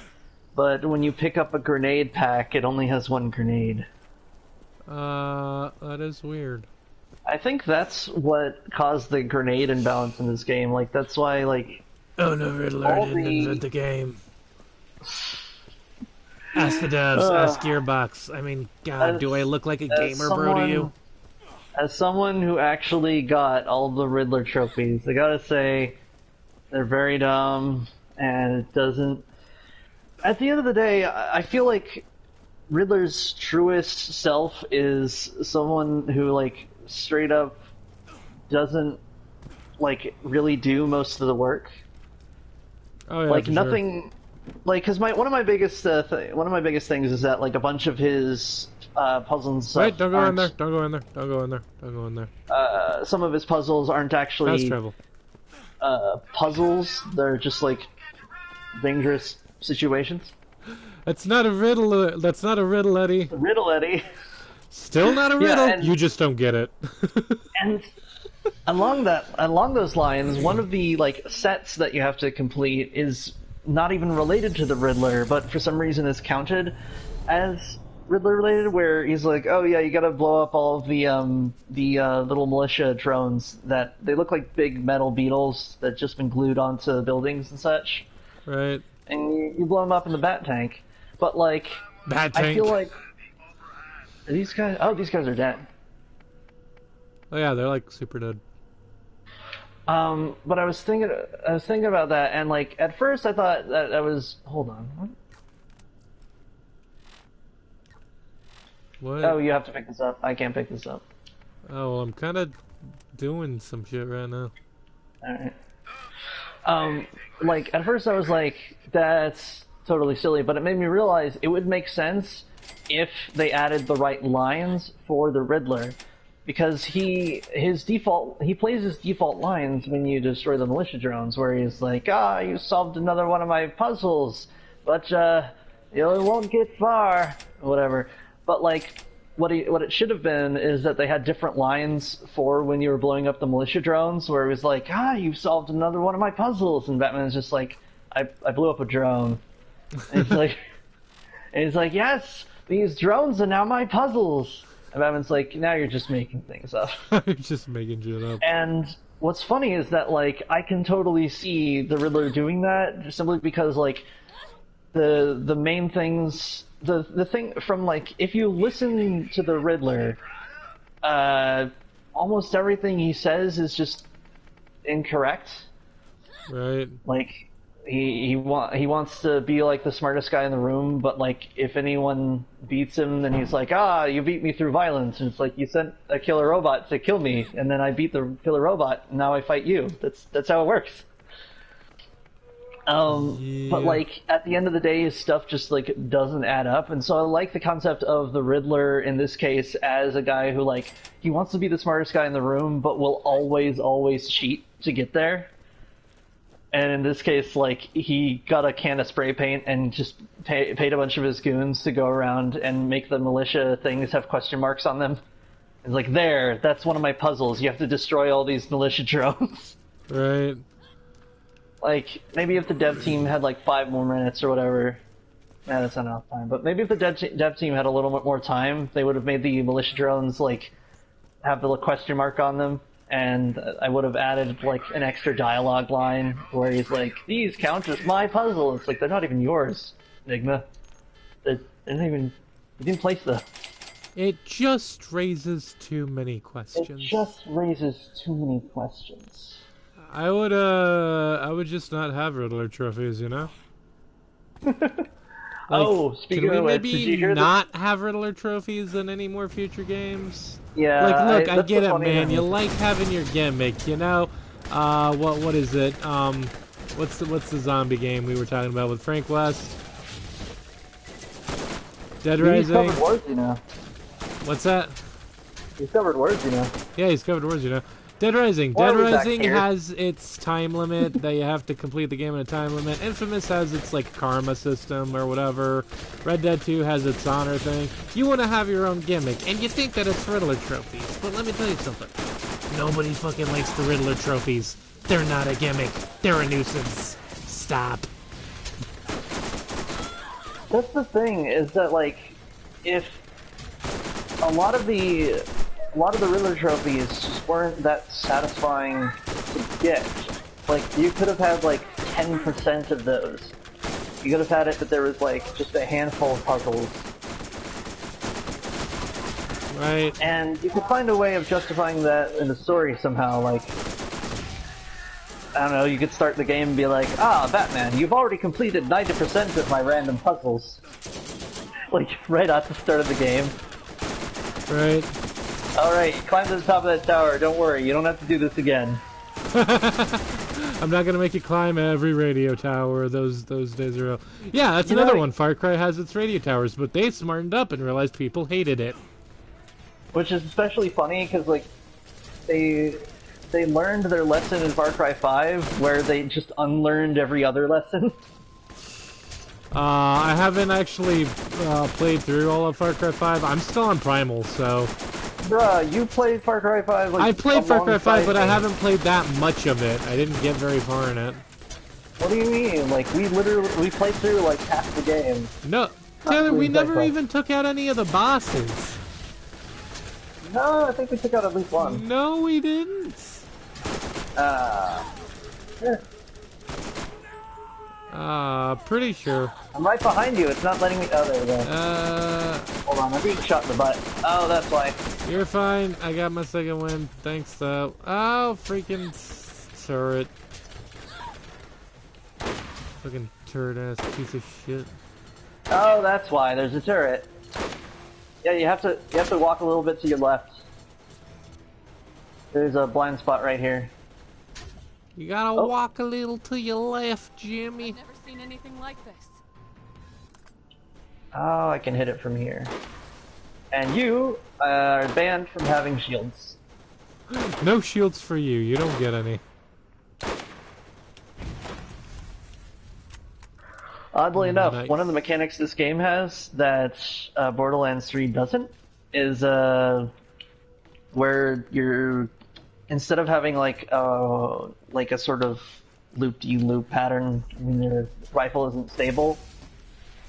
But when you pick up a grenade pack, it only has 1 grenade. That is weird. I think that's what caused the grenade imbalance in this game. Like, that's why, like... Oh no, Riddler didn't invent the game. Ask the devs, ask Gearbox. I mean, God, do I look like a gamer, bro, to you? As someone who actually got all the Riddler trophies, I gotta say, they're very dumb, and it doesn't... At the end of the day, I feel like Riddler's truest self is someone who, like, straight up doesn't, like, really do most of the work. Oh yeah, like nothing, sure. Like, cause one of my biggest things is that, like, a bunch of his puzzles and stuff. Wait, don't go in there. Don't go in there. Don't go in there. Don't go in there. Some of his puzzles aren't actually fast travel. Puzzles. They're just like dangerous situations. That's not a riddle. That's not a riddle, Eddie. Riddle, Eddie. Still not a riddle. Yeah, you just don't get it. And along those lines, one of the, like, sets that you have to complete is not even related to the Riddler, but for some reason is counted as Riddler related. Where he's like, "Oh yeah, you gotta blow up all of the little militia drones that they look like big metal beetles that just been glued onto buildings and such." Right. And you blow them up in the bat tank, but like, bat tank. I feel like these guys. Oh, these guys are dead. Oh yeah, they're like super dead. But I was thinking about that, and like at first I thought that was. Hold on. What? Oh, you have to pick this up. I can't pick this up. Oh, well, I'm kind of doing some shit right now. Alright. Like, at first I was like, that's totally silly, but it made me realize it would make sense if they added the right lines for the Riddler. Because he plays his default lines when you destroy the militia drones, where he's like, you solved another one of my puzzles, but, You won't get far, whatever. But like, what it should have been is that they had different lines for when you were blowing up the militia drones, where it was like, you've solved another one of my puzzles, and Batman's just like, I blew up a drone. And he's like, yes, these drones are now my puzzles. And Batman's like, now you're just making things up. You're just making shit up. And what's funny is that, like, I can totally see the Riddler doing that, simply because, like, the main things, the thing from, like, if you listen to the Riddler, almost everything he says is just incorrect. Right. Like, he wants to be, like, the smartest guy in the room, but, like, if anyone beats him, then he's like, you beat me through violence. And it's like, you sent a killer robot to kill me, and then I beat the killer robot, and now I fight you. That's how it works. But, like, at the end of the day, his stuff just, like, doesn't add up. And so I like the concept of the Riddler, in this case, as a guy who, like, he wants to be the smartest guy in the room, but will always cheat to get there. And in this case, like, he got a can of spray paint and just paid a bunch of his goons to go around and make the militia things have question marks on them. It's like, that's one of my puzzles. You have to destroy all these militia drones. Right. Like, maybe if the dev team had, like, 5 more minutes or whatever. That's not enough time. But maybe if the dev team had a little bit more time, they would have made the militia drones, like, have the little question mark on them. And I would have added, like, an extra dialogue line where he's like, these count as my puzzle. It's like, they're not even yours, Enigma. They didn't place them. It just raises too many questions. It just raises too many questions. I would just not have Riddler trophies, you know? Speaking of which, maybe did you hear not have Riddler trophies in any more future games? Yeah. Like, look, I get it, man. thing. You like having your gimmick, you know? What is it? What's the zombie game we were talking about with Frank West? Dead Rising. He's covered words, you know. What's that? He's covered words, you know. Yeah, he's covered words, you know. Dead Rising. Dead Rising has its time limit that you have to complete the game in a time limit. Infamous has its, like, karma system or whatever. Red Dead 2 has its honor thing. You want to have your own gimmick, and you think that it's Riddler trophies. But let me tell you something. Nobody fucking likes the Riddler trophies. They're not a gimmick. They're a nuisance. Stop. That's the thing, is that, like, if a lot of the Riddler trophies just weren't that satisfying to get. Like, you could have had, like, 10% of those. You could have had it that there was, like, just a handful of puzzles. Right. And you could find a way of justifying that in the story somehow, like, I don't know, you could start the game and be like, Batman, you've already completed 90% of my random puzzles. Like, right at the start of the game. Right. Alright, climb to the top of that tower, don't worry, you don't have to do this again. I'm not gonna make you climb every radio tower, those days are real. Yeah, that's another one. Far Cry has its radio towers, but they smartened up and realized people hated it. Which is especially funny, because, like, they learned their lesson in Far Cry 5, where they just unlearned every other lesson. I haven't actually played through all of Far Cry 5. I'm still on Primal, so... Bruh, you played Far Cry 5 like I played Far Cry 5, but I me. haven't played that much of it. I didn't get very far in it. What do you mean? Like, we played through, like, half the game. No, Taylor, we never even took out any of the bosses. No, I think we took out at least one. No, we didn't. Pretty sure. I'm right behind you, it's not letting me... Oh, there we go. Hold on, I'm being shot in the butt. Oh, that's why. You're fine. I got my second win. Thanks, though. Oh, freaking turret. Fucking turret-ass piece of shit. Oh, that's why. There's a turret. Yeah, you have to walk a little bit to your left. There's a blind spot right here. You gotta walk a little to your left, Jimmy. I've never seen anything like this. Oh, I can hit it from here. And you are banned from having shields. No shields for you. You don't get any. Oddly enough, Nice. one of the mechanics this game has that Borderlands 3 doesn't is where you're instead of having like a sort of loop-de-loop pattern when your rifle isn't stable,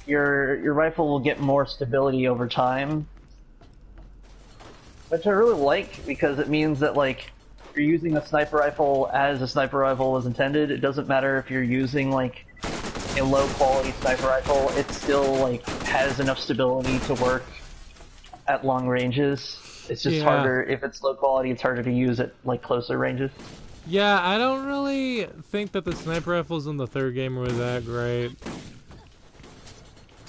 your rifle will get more stability over time, which I really like because it means that like you're using a sniper rifle as a sniper rifle was intended. It doesn't matter if you're using like a low quality sniper rifle, it still like has enough stability to work at long ranges. It's just harder if it's low quality. It's harder to use at like closer ranges. Yeah, I don't really think that the sniper rifles in the third game were that great.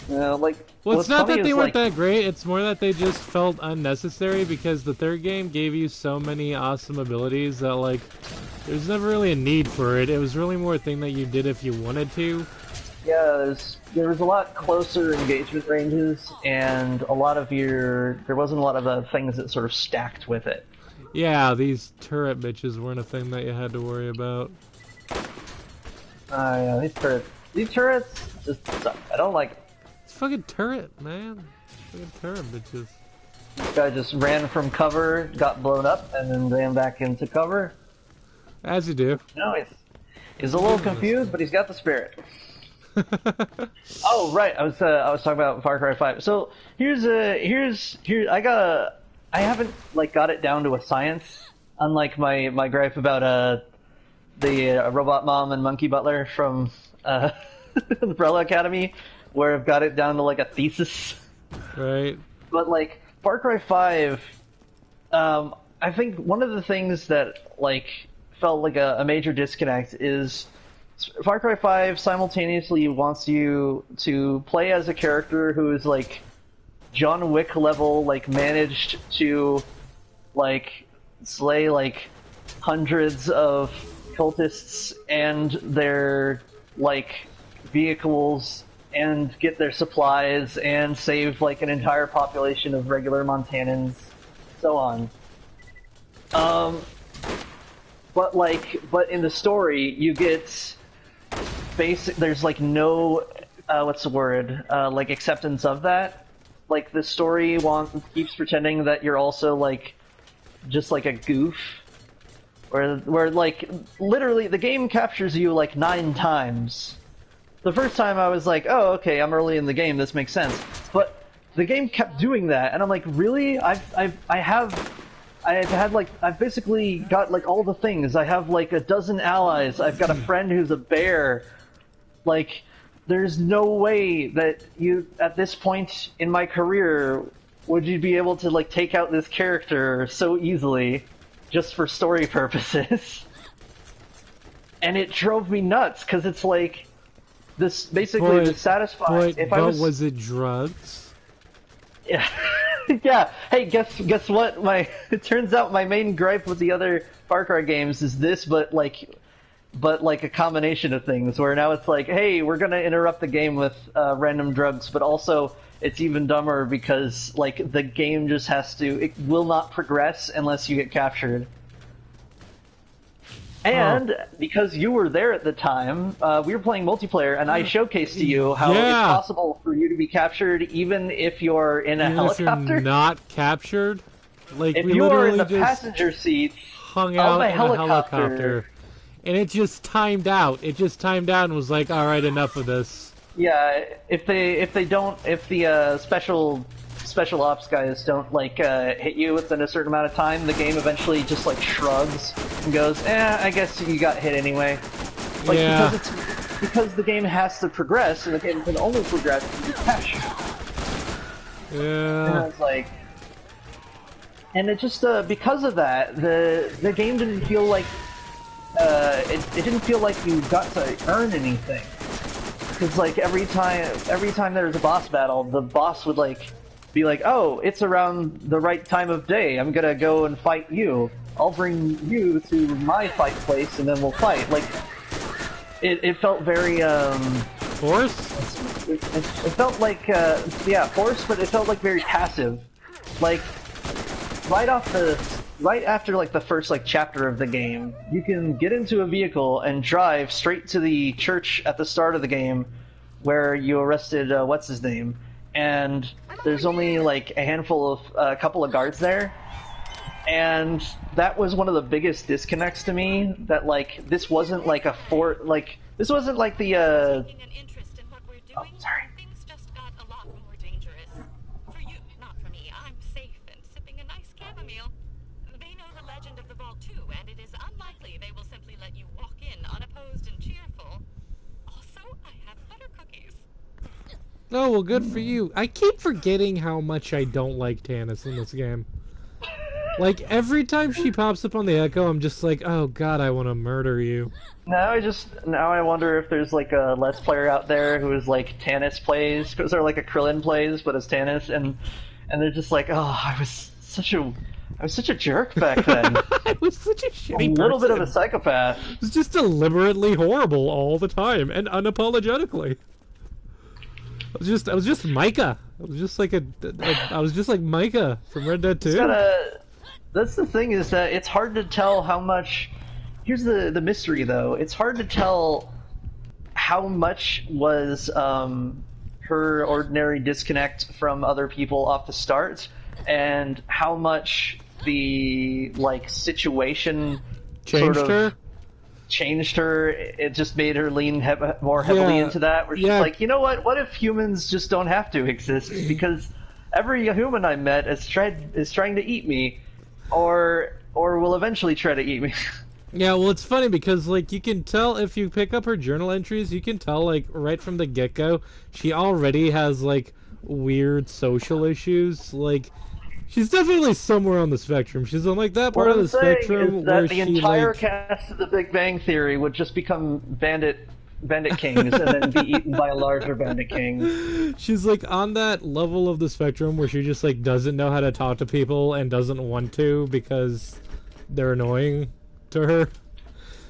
Like, Well, what's it's not funny that they is, weren't like, that great, it's more that they just felt unnecessary because the third game gave you so many awesome abilities that, like, there's never really a need for it. It was really more a thing that you did if you wanted to. Yeah, there was a lot closer engagement ranges, and there wasn't a lot of things that sort of stacked with it. Yeah, these turret bitches weren't a thing that you had to worry about. Yeah, these turrets just suck. I don't like it. It's fucking turret, man. Fucking turret bitches. This guy just ran from cover, got blown up, and then ran back into cover. As you do. No, he's a little confused, but he's got the spirit. Oh right, I was talking about Far Cry 5. So I haven't like got it down to a science, unlike my gripe about the Robot Mom and Monkey Butler from Umbrella Academy, where I've got it down to like a thesis. Right. But like Far Cry 5, I think one of the things that like felt like a major disconnect is Far Cry 5 simultaneously wants you to play as a character who is like John Wick level, like managed to like slay like hundreds of cultists and their like vehicles and get their supplies and save like an entire population of regular Montanans, so on. But in the story, you get there's like no what's the word? Like acceptance of that. Like the story keeps pretending that you're also like just like a goof, where like literally the game captures you like 9 times. The first time I was like, oh okay, I'm early in the game, this makes sense. But the game kept doing that, and I'm like, really? I've basically got like all the things. I have like a dozen allies. I've got a friend who's a bear. Like, there's no way that you, at this point in my career, would you be able to like take out this character so easily, just for story purposes. And it drove me nuts, because it's like, this basically to satisfy. Was it drugs? Yeah. Yeah. Hey, guess what? It turns out my main gripe with the other Far Cry games is this, but like a combination of things. Where now it's like, hey, we're gonna interrupt the game with random drugs, but also it's even dumber because like the game just it will not progress unless you get captured. And because you were there at the time, we were playing multiplayer, and I showcased to you how it's possible for you to be captured even if you're in a helicopter. If you're not captured, like if we you are in the just passenger seat hung out of a in helicopter, and it just timed out. It just timed out and was like, "All right, enough of this." Yeah, if the special ops guys don't like hit you within a certain amount of time, the game eventually just like shrugs and goes, I guess you got hit anyway. Like, yeah. because the game has to progress, and the game can only progress if you capture. Yeah. And it's like, and it just because of that, the game didn't feel like it didn't feel like you got to earn anything. Because like every time there was a boss battle, the boss would like be like, oh, it's around the right time of day, I'm gonna go and fight you. I'll bring you to my fight place and then we'll fight. Like, it felt very, Forced? It felt like, forced, but it felt like very passive. Like, right after like the first like chapter of the game, you can get into a vehicle and drive straight to the church at the start of the game, where you arrested what's his name, and there's only like a handful of a couple of guards there, and that was one of the biggest disconnects to me. That like this wasn't like this wasn't like the Taking an interest in what we're doing, sorry. things just got a lot more dangerous. For you, not for me. I'm safe and sipping a nice chamomile. They know the legend of the vault too, and it is unlikely they will simply let you walk in unopposed and cheerful. Also, I have butter cookies. Oh, well, good for you. I keep forgetting how much I don't like Tannis in this game. Like, every time she pops up on the Echo, I'm just like, oh god, I want to murder you. Now I wonder if there's like a Let's Player out there who is like Tannis plays, because they're like a Krillin plays, but as Tannis, and they're just like, oh, I was such a jerk back then. I was such a shitty A little bit of person. a psychopath. It was just deliberately horrible all the time, and unapologetically. I was just Micah. I was just like Micah from Red Dead 2. That's the thing, is that it's hard to tell how much. Here's the mystery, though. It's hard to tell how much was her ordinary disconnect from other people off the start, and how much the like situation Changed her? changed her. It just made her lean more heavily into that. Where she's like, you know what? What if humans just don't have to exist? Because every human I met is trying to eat me, or will eventually try to eat me. Yeah, well, it's funny because, like, you can tell if you pick up her journal entries, you can tell, like, right from the get-go, she already has, like, weird social issues. Like, she's definitely somewhere on the spectrum. She's on, like, that part of the spectrum is that where the she, entire like... cast of The Big Bang Theory would just become bandit kings and then be eaten by a larger bandit king. She's, like, on that level of the spectrum where she just, like, doesn't know how to talk to people and doesn't want to because they're annoying to her.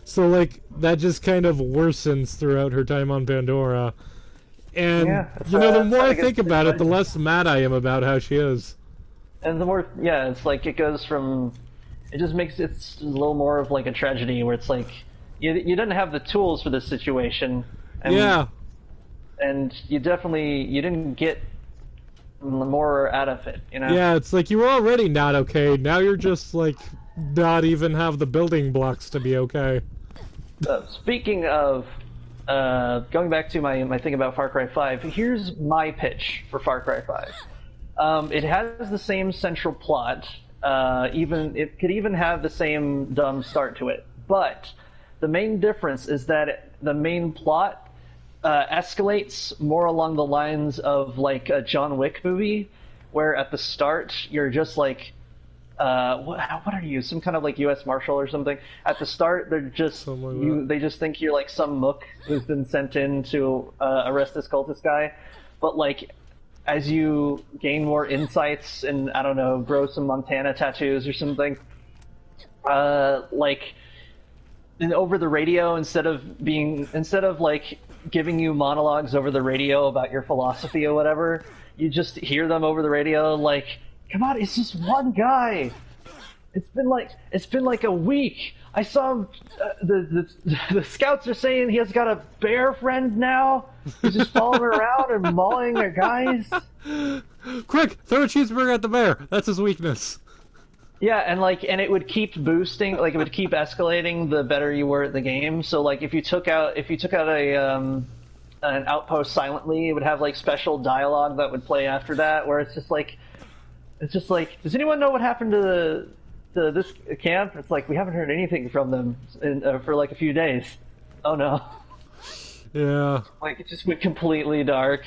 So, like, that just kind of worsens throughout her time on Pandora. And, you know, the more I think about it, the less mad I am about how she is. And the more, it's like it goes from... It just makes it a little more of, like, a tragedy where it's like... You didn't have the tools for this situation. And, and you didn't get more out of it, you know? Yeah, it's like you were already not okay. Now you're just, like, not even have the building blocks to be okay. Speaking of... going back to my thing about Far Cry 5, here's my pitch for Far Cry 5. It has the same central plot. It could even have the same dumb start to it. But the main difference is that the main plot escalates more along the lines of like a John Wick movie, where at the start you're just like, what are you? Some kind of like U.S. Marshal or something? At the start, they're just they just think you're like some mook who's been sent in to arrest this cultist guy. But like, as you gain more insights and I don't know, grow some Montana tattoos or something, like. And over the radio, instead of like giving you monologues over the radio about your philosophy or whatever, you just hear them over the radio like, come on, it's just one guy. It's been like a week. I saw him. The scouts are saying he has got a bear friend now. He's just following around and mauling their guys. Quick, throw a cheeseburger at the bear. That's his weakness. Yeah, and it would keep boosting, like it would keep escalating the better you were at the game. So like if you took out an outpost silently, it would have like special dialogue that would play after that, where it's just like, does anyone know what happened to this camp? It's like, we haven't heard anything from them for like a few days. Oh no. Yeah. Like it just went completely dark.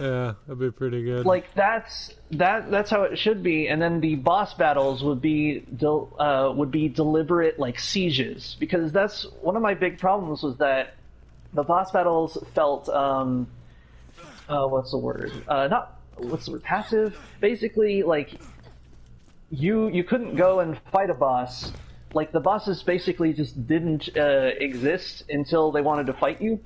Yeah, that'd be pretty good. Like that's how it should be, and then the boss battles would be deliberate like sieges, because that's one of my big problems was that the boss battles felt passive. Basically, like you couldn't go and fight a boss. Like the bosses basically just didn't exist until they wanted to fight you.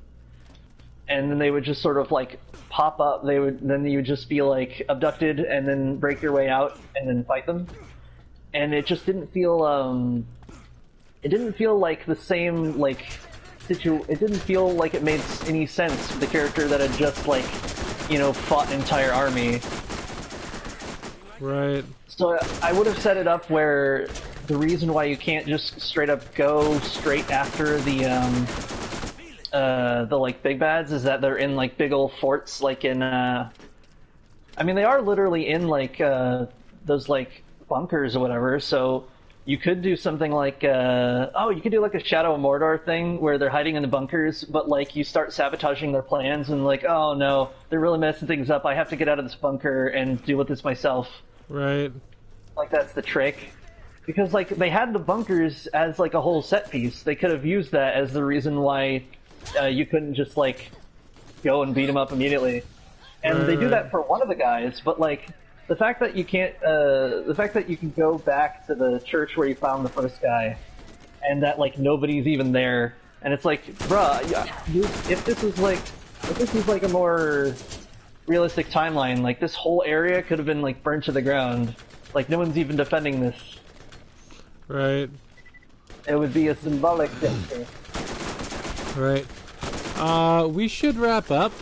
And then they would just sort of like pop up. Then you would just be like abducted, and then break your way out, and then fight them. And it just didn't feel. It didn't feel like the same like it didn't feel like it made any sense for the character that had just like, you know, fought an entire army. Right. So I would have set it up where the reason why you can't just straight up go straight after the like big bads is that they're in like big old forts, like in I mean they are literally in like those like bunkers or whatever. So you could do something like you could do like a Shadow of Mordor thing where they're hiding in the bunkers, but like you start sabotaging their plans and like, oh no, they're really messing things up. I have to get out of this bunker and deal with this myself. Right. Like that's the trick. Because like they had the bunkers as like a whole set piece. They could have used that as the reason why you couldn't just like go and beat them up immediately. And they do that for one of the guys, but like the fact that you can't, the fact that you can go back to the church where you found the first guy, and that like nobody's even there, and it's like, bruh, if this is like a more realistic timeline, like this whole area could have been like burned to the ground, like no one's even defending this. Right. It would be a symbolic gesture. Right. We should wrap up.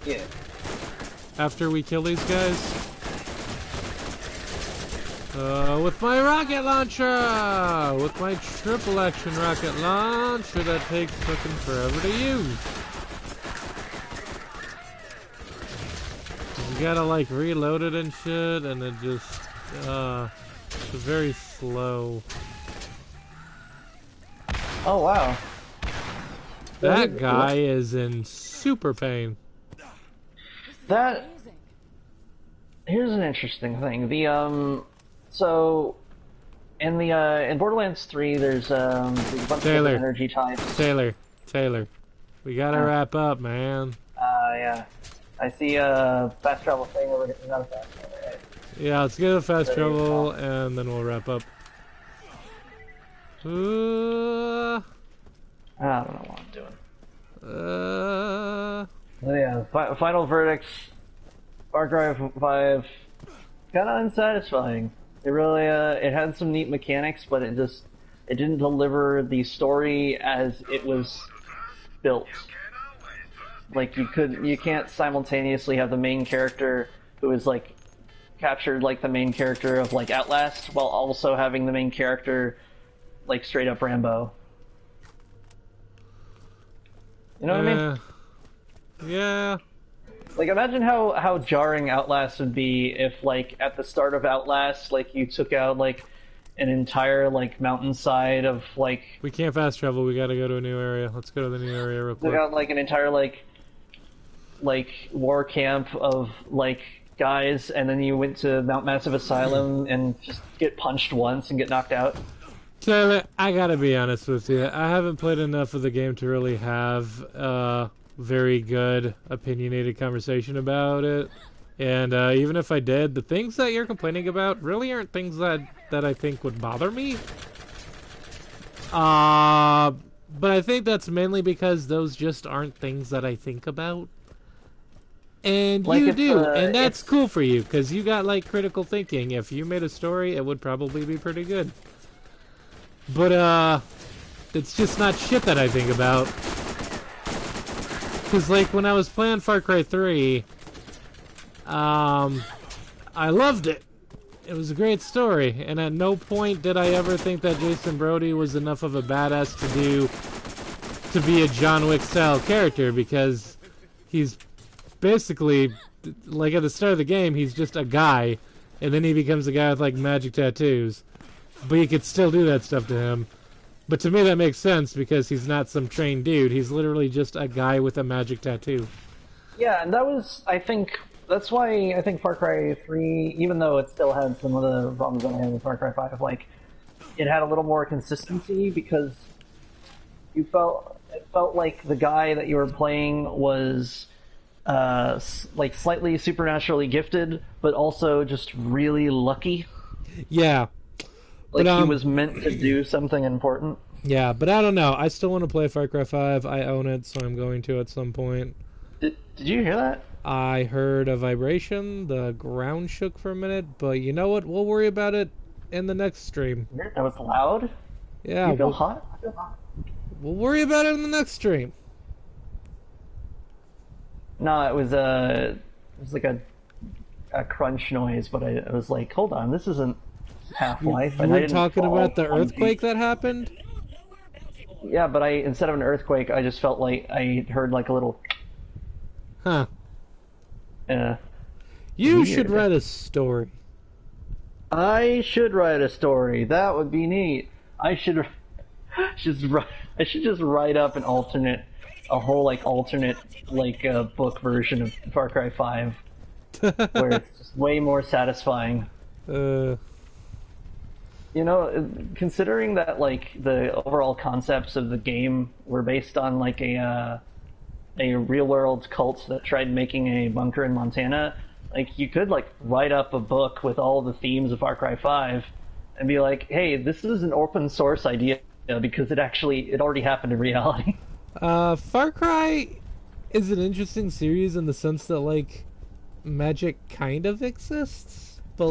Yeah. After we kill these guys. With my rocket launcher! With my triple action rocket launcher that takes fucking forever to use. You gotta like reload it and shit, and it just, it's very slow. Oh wow. That guy is in super pain. That... Here's an interesting thing. So in in Borderlands 3, there's a bunch of different energy types. Taylor, we gotta wrap up, man. Yeah. I see a fast travel thing over here. Not a fast travel, right? Yeah, let's get a fast travel and then we'll wrap up. I don't know what I'm doing. Yeah, final verdicts. Far Cry 5, kind of unsatisfying. It really, it had some neat mechanics, but it didn't deliver the story as it was built. Like you can't simultaneously have the main character who is like captured like the main character of like Outlast, while also having the main character like straight up Rambo. You know what I mean? Yeah. Like, imagine how jarring Outlast would be if, like, at the start of Outlast, like, you took out, like, an entire, like, mountainside of, like... We can't fast travel, we gotta go to a new area. Let's go to the new area real quick. Took out, like, an entire, like, war camp of, like, guys, and then you went to Mount Massive Asylum and just get punched once and get knocked out. Taylor, I gotta be honest with you. I haven't played enough of the game to really have, very good opinionated conversation about it, and even if I did, the things that you're complaining about really aren't things that I think would bother me. But I think that's mainly because those just aren't things that I think about, and like you do, and that's cool for you because you got like critical thinking. If you made a story, it would probably be pretty good, but it's just not shit that I think about. Because, like, when I was playing Far Cry 3, I loved it. It was a great story, and at no point did I ever think that Jason Brody was enough of a badass to be a John Wick-style character, because he's basically, like, at the start of the game, he's just a guy, and then he becomes a guy with, like, magic tattoos. But you could still do that stuff to him. But to me that makes sense because he's not some trained dude. He's literally just a guy with a magic tattoo. Yeah, and that was, I think, that's why I think Far Cry 3, even though it still had some of the problems that I had with Far Cry 5, like, it had a little more consistency because it felt like the guy that you were playing was, like, slightly supernaturally gifted, but also just really lucky. Yeah. Like, he was meant to do something important. Yeah, but I don't know. I still want to play Far Cry 5. I own it, so I'm going to at some point. Did you hear that? I heard a vibration. The ground shook for a minute, but you know what? We'll worry about it in the next stream. That was loud? Yeah. You feel hot? I feel hot. We'll worry about it in the next stream. No, it was like a crunch noise, but I was like, hold on, this isn't Half-Life. You were talking about the earthquake that happened? Yeah, but instead of an earthquake, I just felt like I heard like a little. Huh. You Weird. should write a story. I should write a story. That would be neat. I should just write up a whole alternate book version of Far Cry 5, where it's just way more satisfying. You know, considering that the overall concepts of the game were based on a real world cult that tried making a bunker in Montana, you could write up a book with all the themes of Far Cry 5 and be like, hey, this is an open source idea because it already happened in reality. Far Cry is an interesting series in the sense that magic kind of exists, but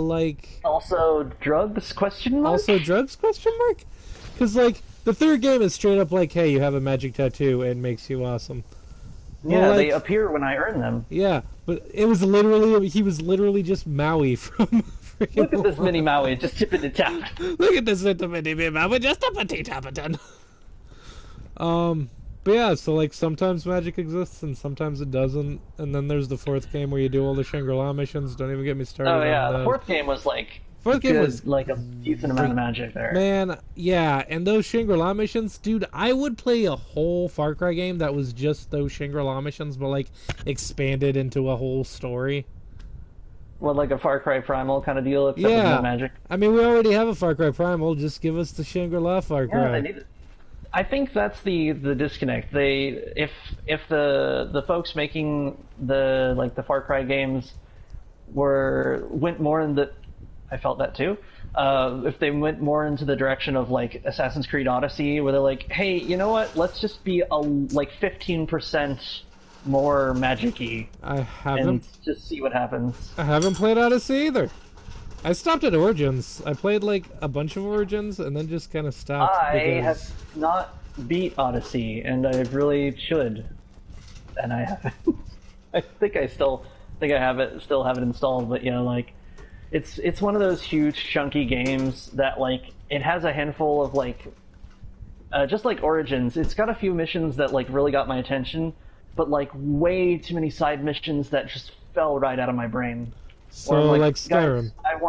also drugs question mark? Also drugs question mark? Because the third game is straight up hey, you have a magic tattoo and it makes you awesome. Yeah, they appear when I earn them. Yeah, but he was literally just Maui from Look at this mini Maui, just tipping the tap. Look at this little mini Maui, just tipping tapatin. But yeah, so sometimes magic exists and sometimes it doesn't, and then there's the fourth game where you do all the Shangri-La missions. Don't even get me started. Oh yeah, on the fourth game was a decent amount of magic there. Man, yeah, and those Shangri-La missions, dude, I would play a whole Far Cry game that was just those Shangri-La missions, but expanded into a whole story. Well, a Far Cry Primal kind of deal, except with no magic. I mean, we already have a Far Cry Primal. Just give us the Shangri-La Far Cry. Yeah, they need it. I think that's the disconnect. If the folks making the Far Cry games went more in the, I felt that too. If they went more into the direction of Assassin's Creed Odyssey, where they're hey, you know what? Let's just be 15% more magic-y. And just see what happens. I haven't played Odyssey either. I stopped at Origins. I played a bunch of Origins and then just kind of stopped. I have not beat Odyssey, and I really should, and I haven't. I think I still have it installed, but yeah, it's one of those huge chunky games that it has a handful of just like Origins. It's got a few missions that really got my attention, but way too many side missions that just fell right out of my brain. So Skyrim. Guys,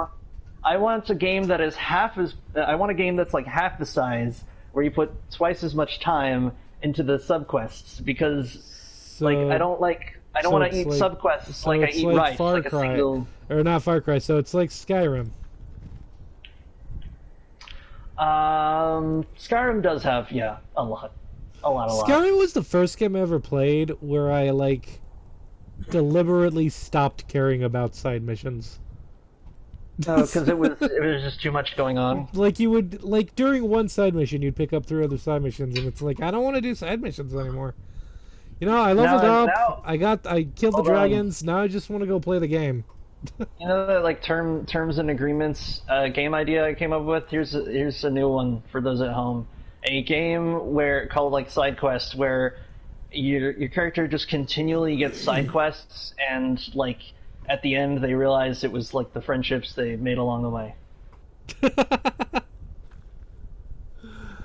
I want a game that is I want a game that's half the size, where you put twice as much time into the subquests, because I don't want to eat subquests I eat rice. Far Cry. Or not Far Cry. So it's like Skyrim. Skyrim does have a lot. Skyrim was the first game I ever played where I deliberately stopped caring about side missions. No, because it was just too much going on. You would during one side mission, you'd pick up 3 other side missions, and it's I don't want to do side missions anymore. You know, I leveled up. I killed the dragons. Now I just want to go play the game. You know that terms and agreements game idea I came up with. Here's a new one for those at home. A game called side quests, where your character just continually gets side quests, and at the end they realize it was the friendships they made along the way.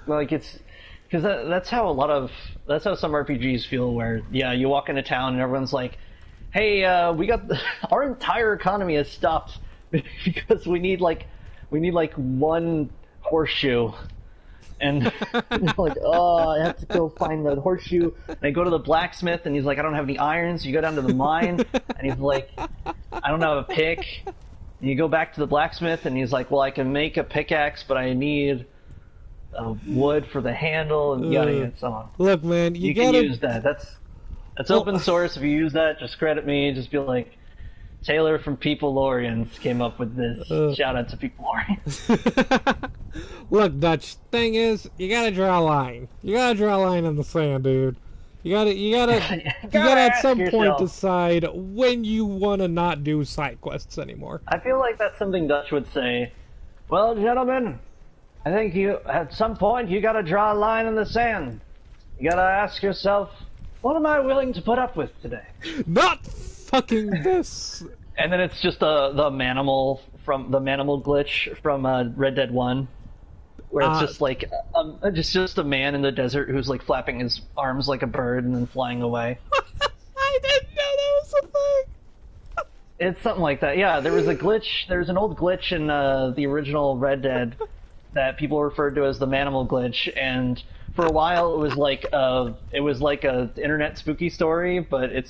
It's because that's how some RPGs feel, where you walk into town and everyone's hey, we got our entire economy is stopped because we need one horseshoe. And you're oh, I have to go find the horseshoe. And I go to the blacksmith, and he's I don't have any irons. You go down to the mine, and he's I don't have a pick. And you go back to the blacksmith, and he's well, I can make a pickaxe, but I need wood for the handle, and yada yada, so on. Look, man, you can use that. That's open source. If you use that, just credit me. Just be Taylor from Peepolorians came up with this. Shout out to Peepolorians. Look, Dutch, thing is, you gotta draw a line. You gotta draw a line in the sand, dude. You gotta at some point decide when you wanna not do side quests anymore. I feel that's something Dutch would say. Well, gentlemen, I think at some point you gotta draw a line in the sand. You gotta ask yourself, what am I willing to put up with today? Not fucking this. And then it's just the manimal glitch from Red Dead 1, where it's just like just a man in the desert who's like flapping his arms like a bird and then flying away. I didn't know that was a thing. It's something like that. Yeah, there was a glitch. There's an old glitch in the original Red Dead that people referred to as the manimal glitch, and for a while it was like a internet spooky story, but I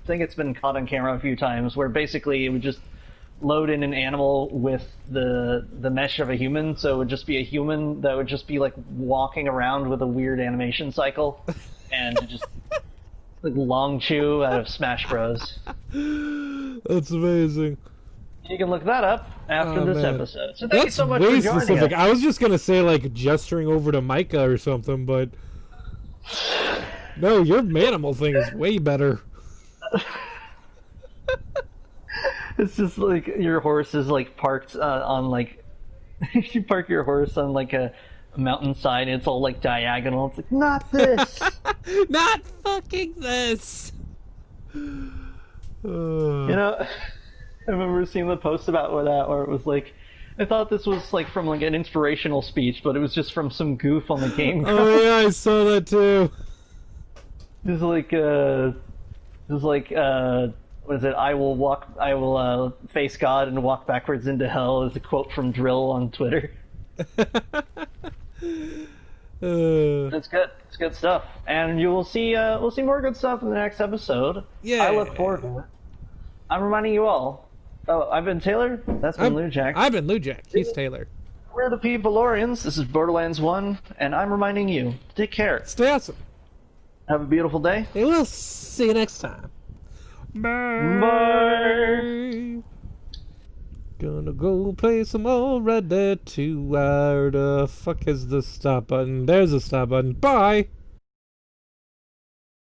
think it's been caught on camera a few times, where basically it would just load in an animal with the mesh of a human, so it would just be a human that would just be like walking around with a weird animation cycle, and just like Long Chew out of Smash Bros. That's amazing. You can look that up after this episode. So thank you so much way for joining specific. us. I was just gonna say like gesturing over to Micah or something, but no, your manimal thing is way better. It's just like your horse is like parked on like you park your horse on like a mountainside and it's all like diagonal. It's like, not this. Not fucking this. You know, I remember seeing the post about that where it was like, I thought this was like from like an inspirational speech, but it was just from some goof on the game. Oh yeah, I saw that too. It was like what is it? I will face God and walk backwards into hell is a quote from Drill on Twitter. It's good. It's good stuff, and you will see. We'll see more good stuff in the next episode. Yeah, I look forward to it. I'm reminding you all. Oh, I've been Taylor. That's been Lou Jack. I've been Lou Jack. He's Taylor. We're the Peepolorians. This is Borderlands 1, and I'm reminding you. Take care. Stay awesome. Have a beautiful day. And we'll see you next time. Bye. Bye. Gonna go play some more Red Dead 2. Where the fuck is the stop button? There's a stop button. Bye.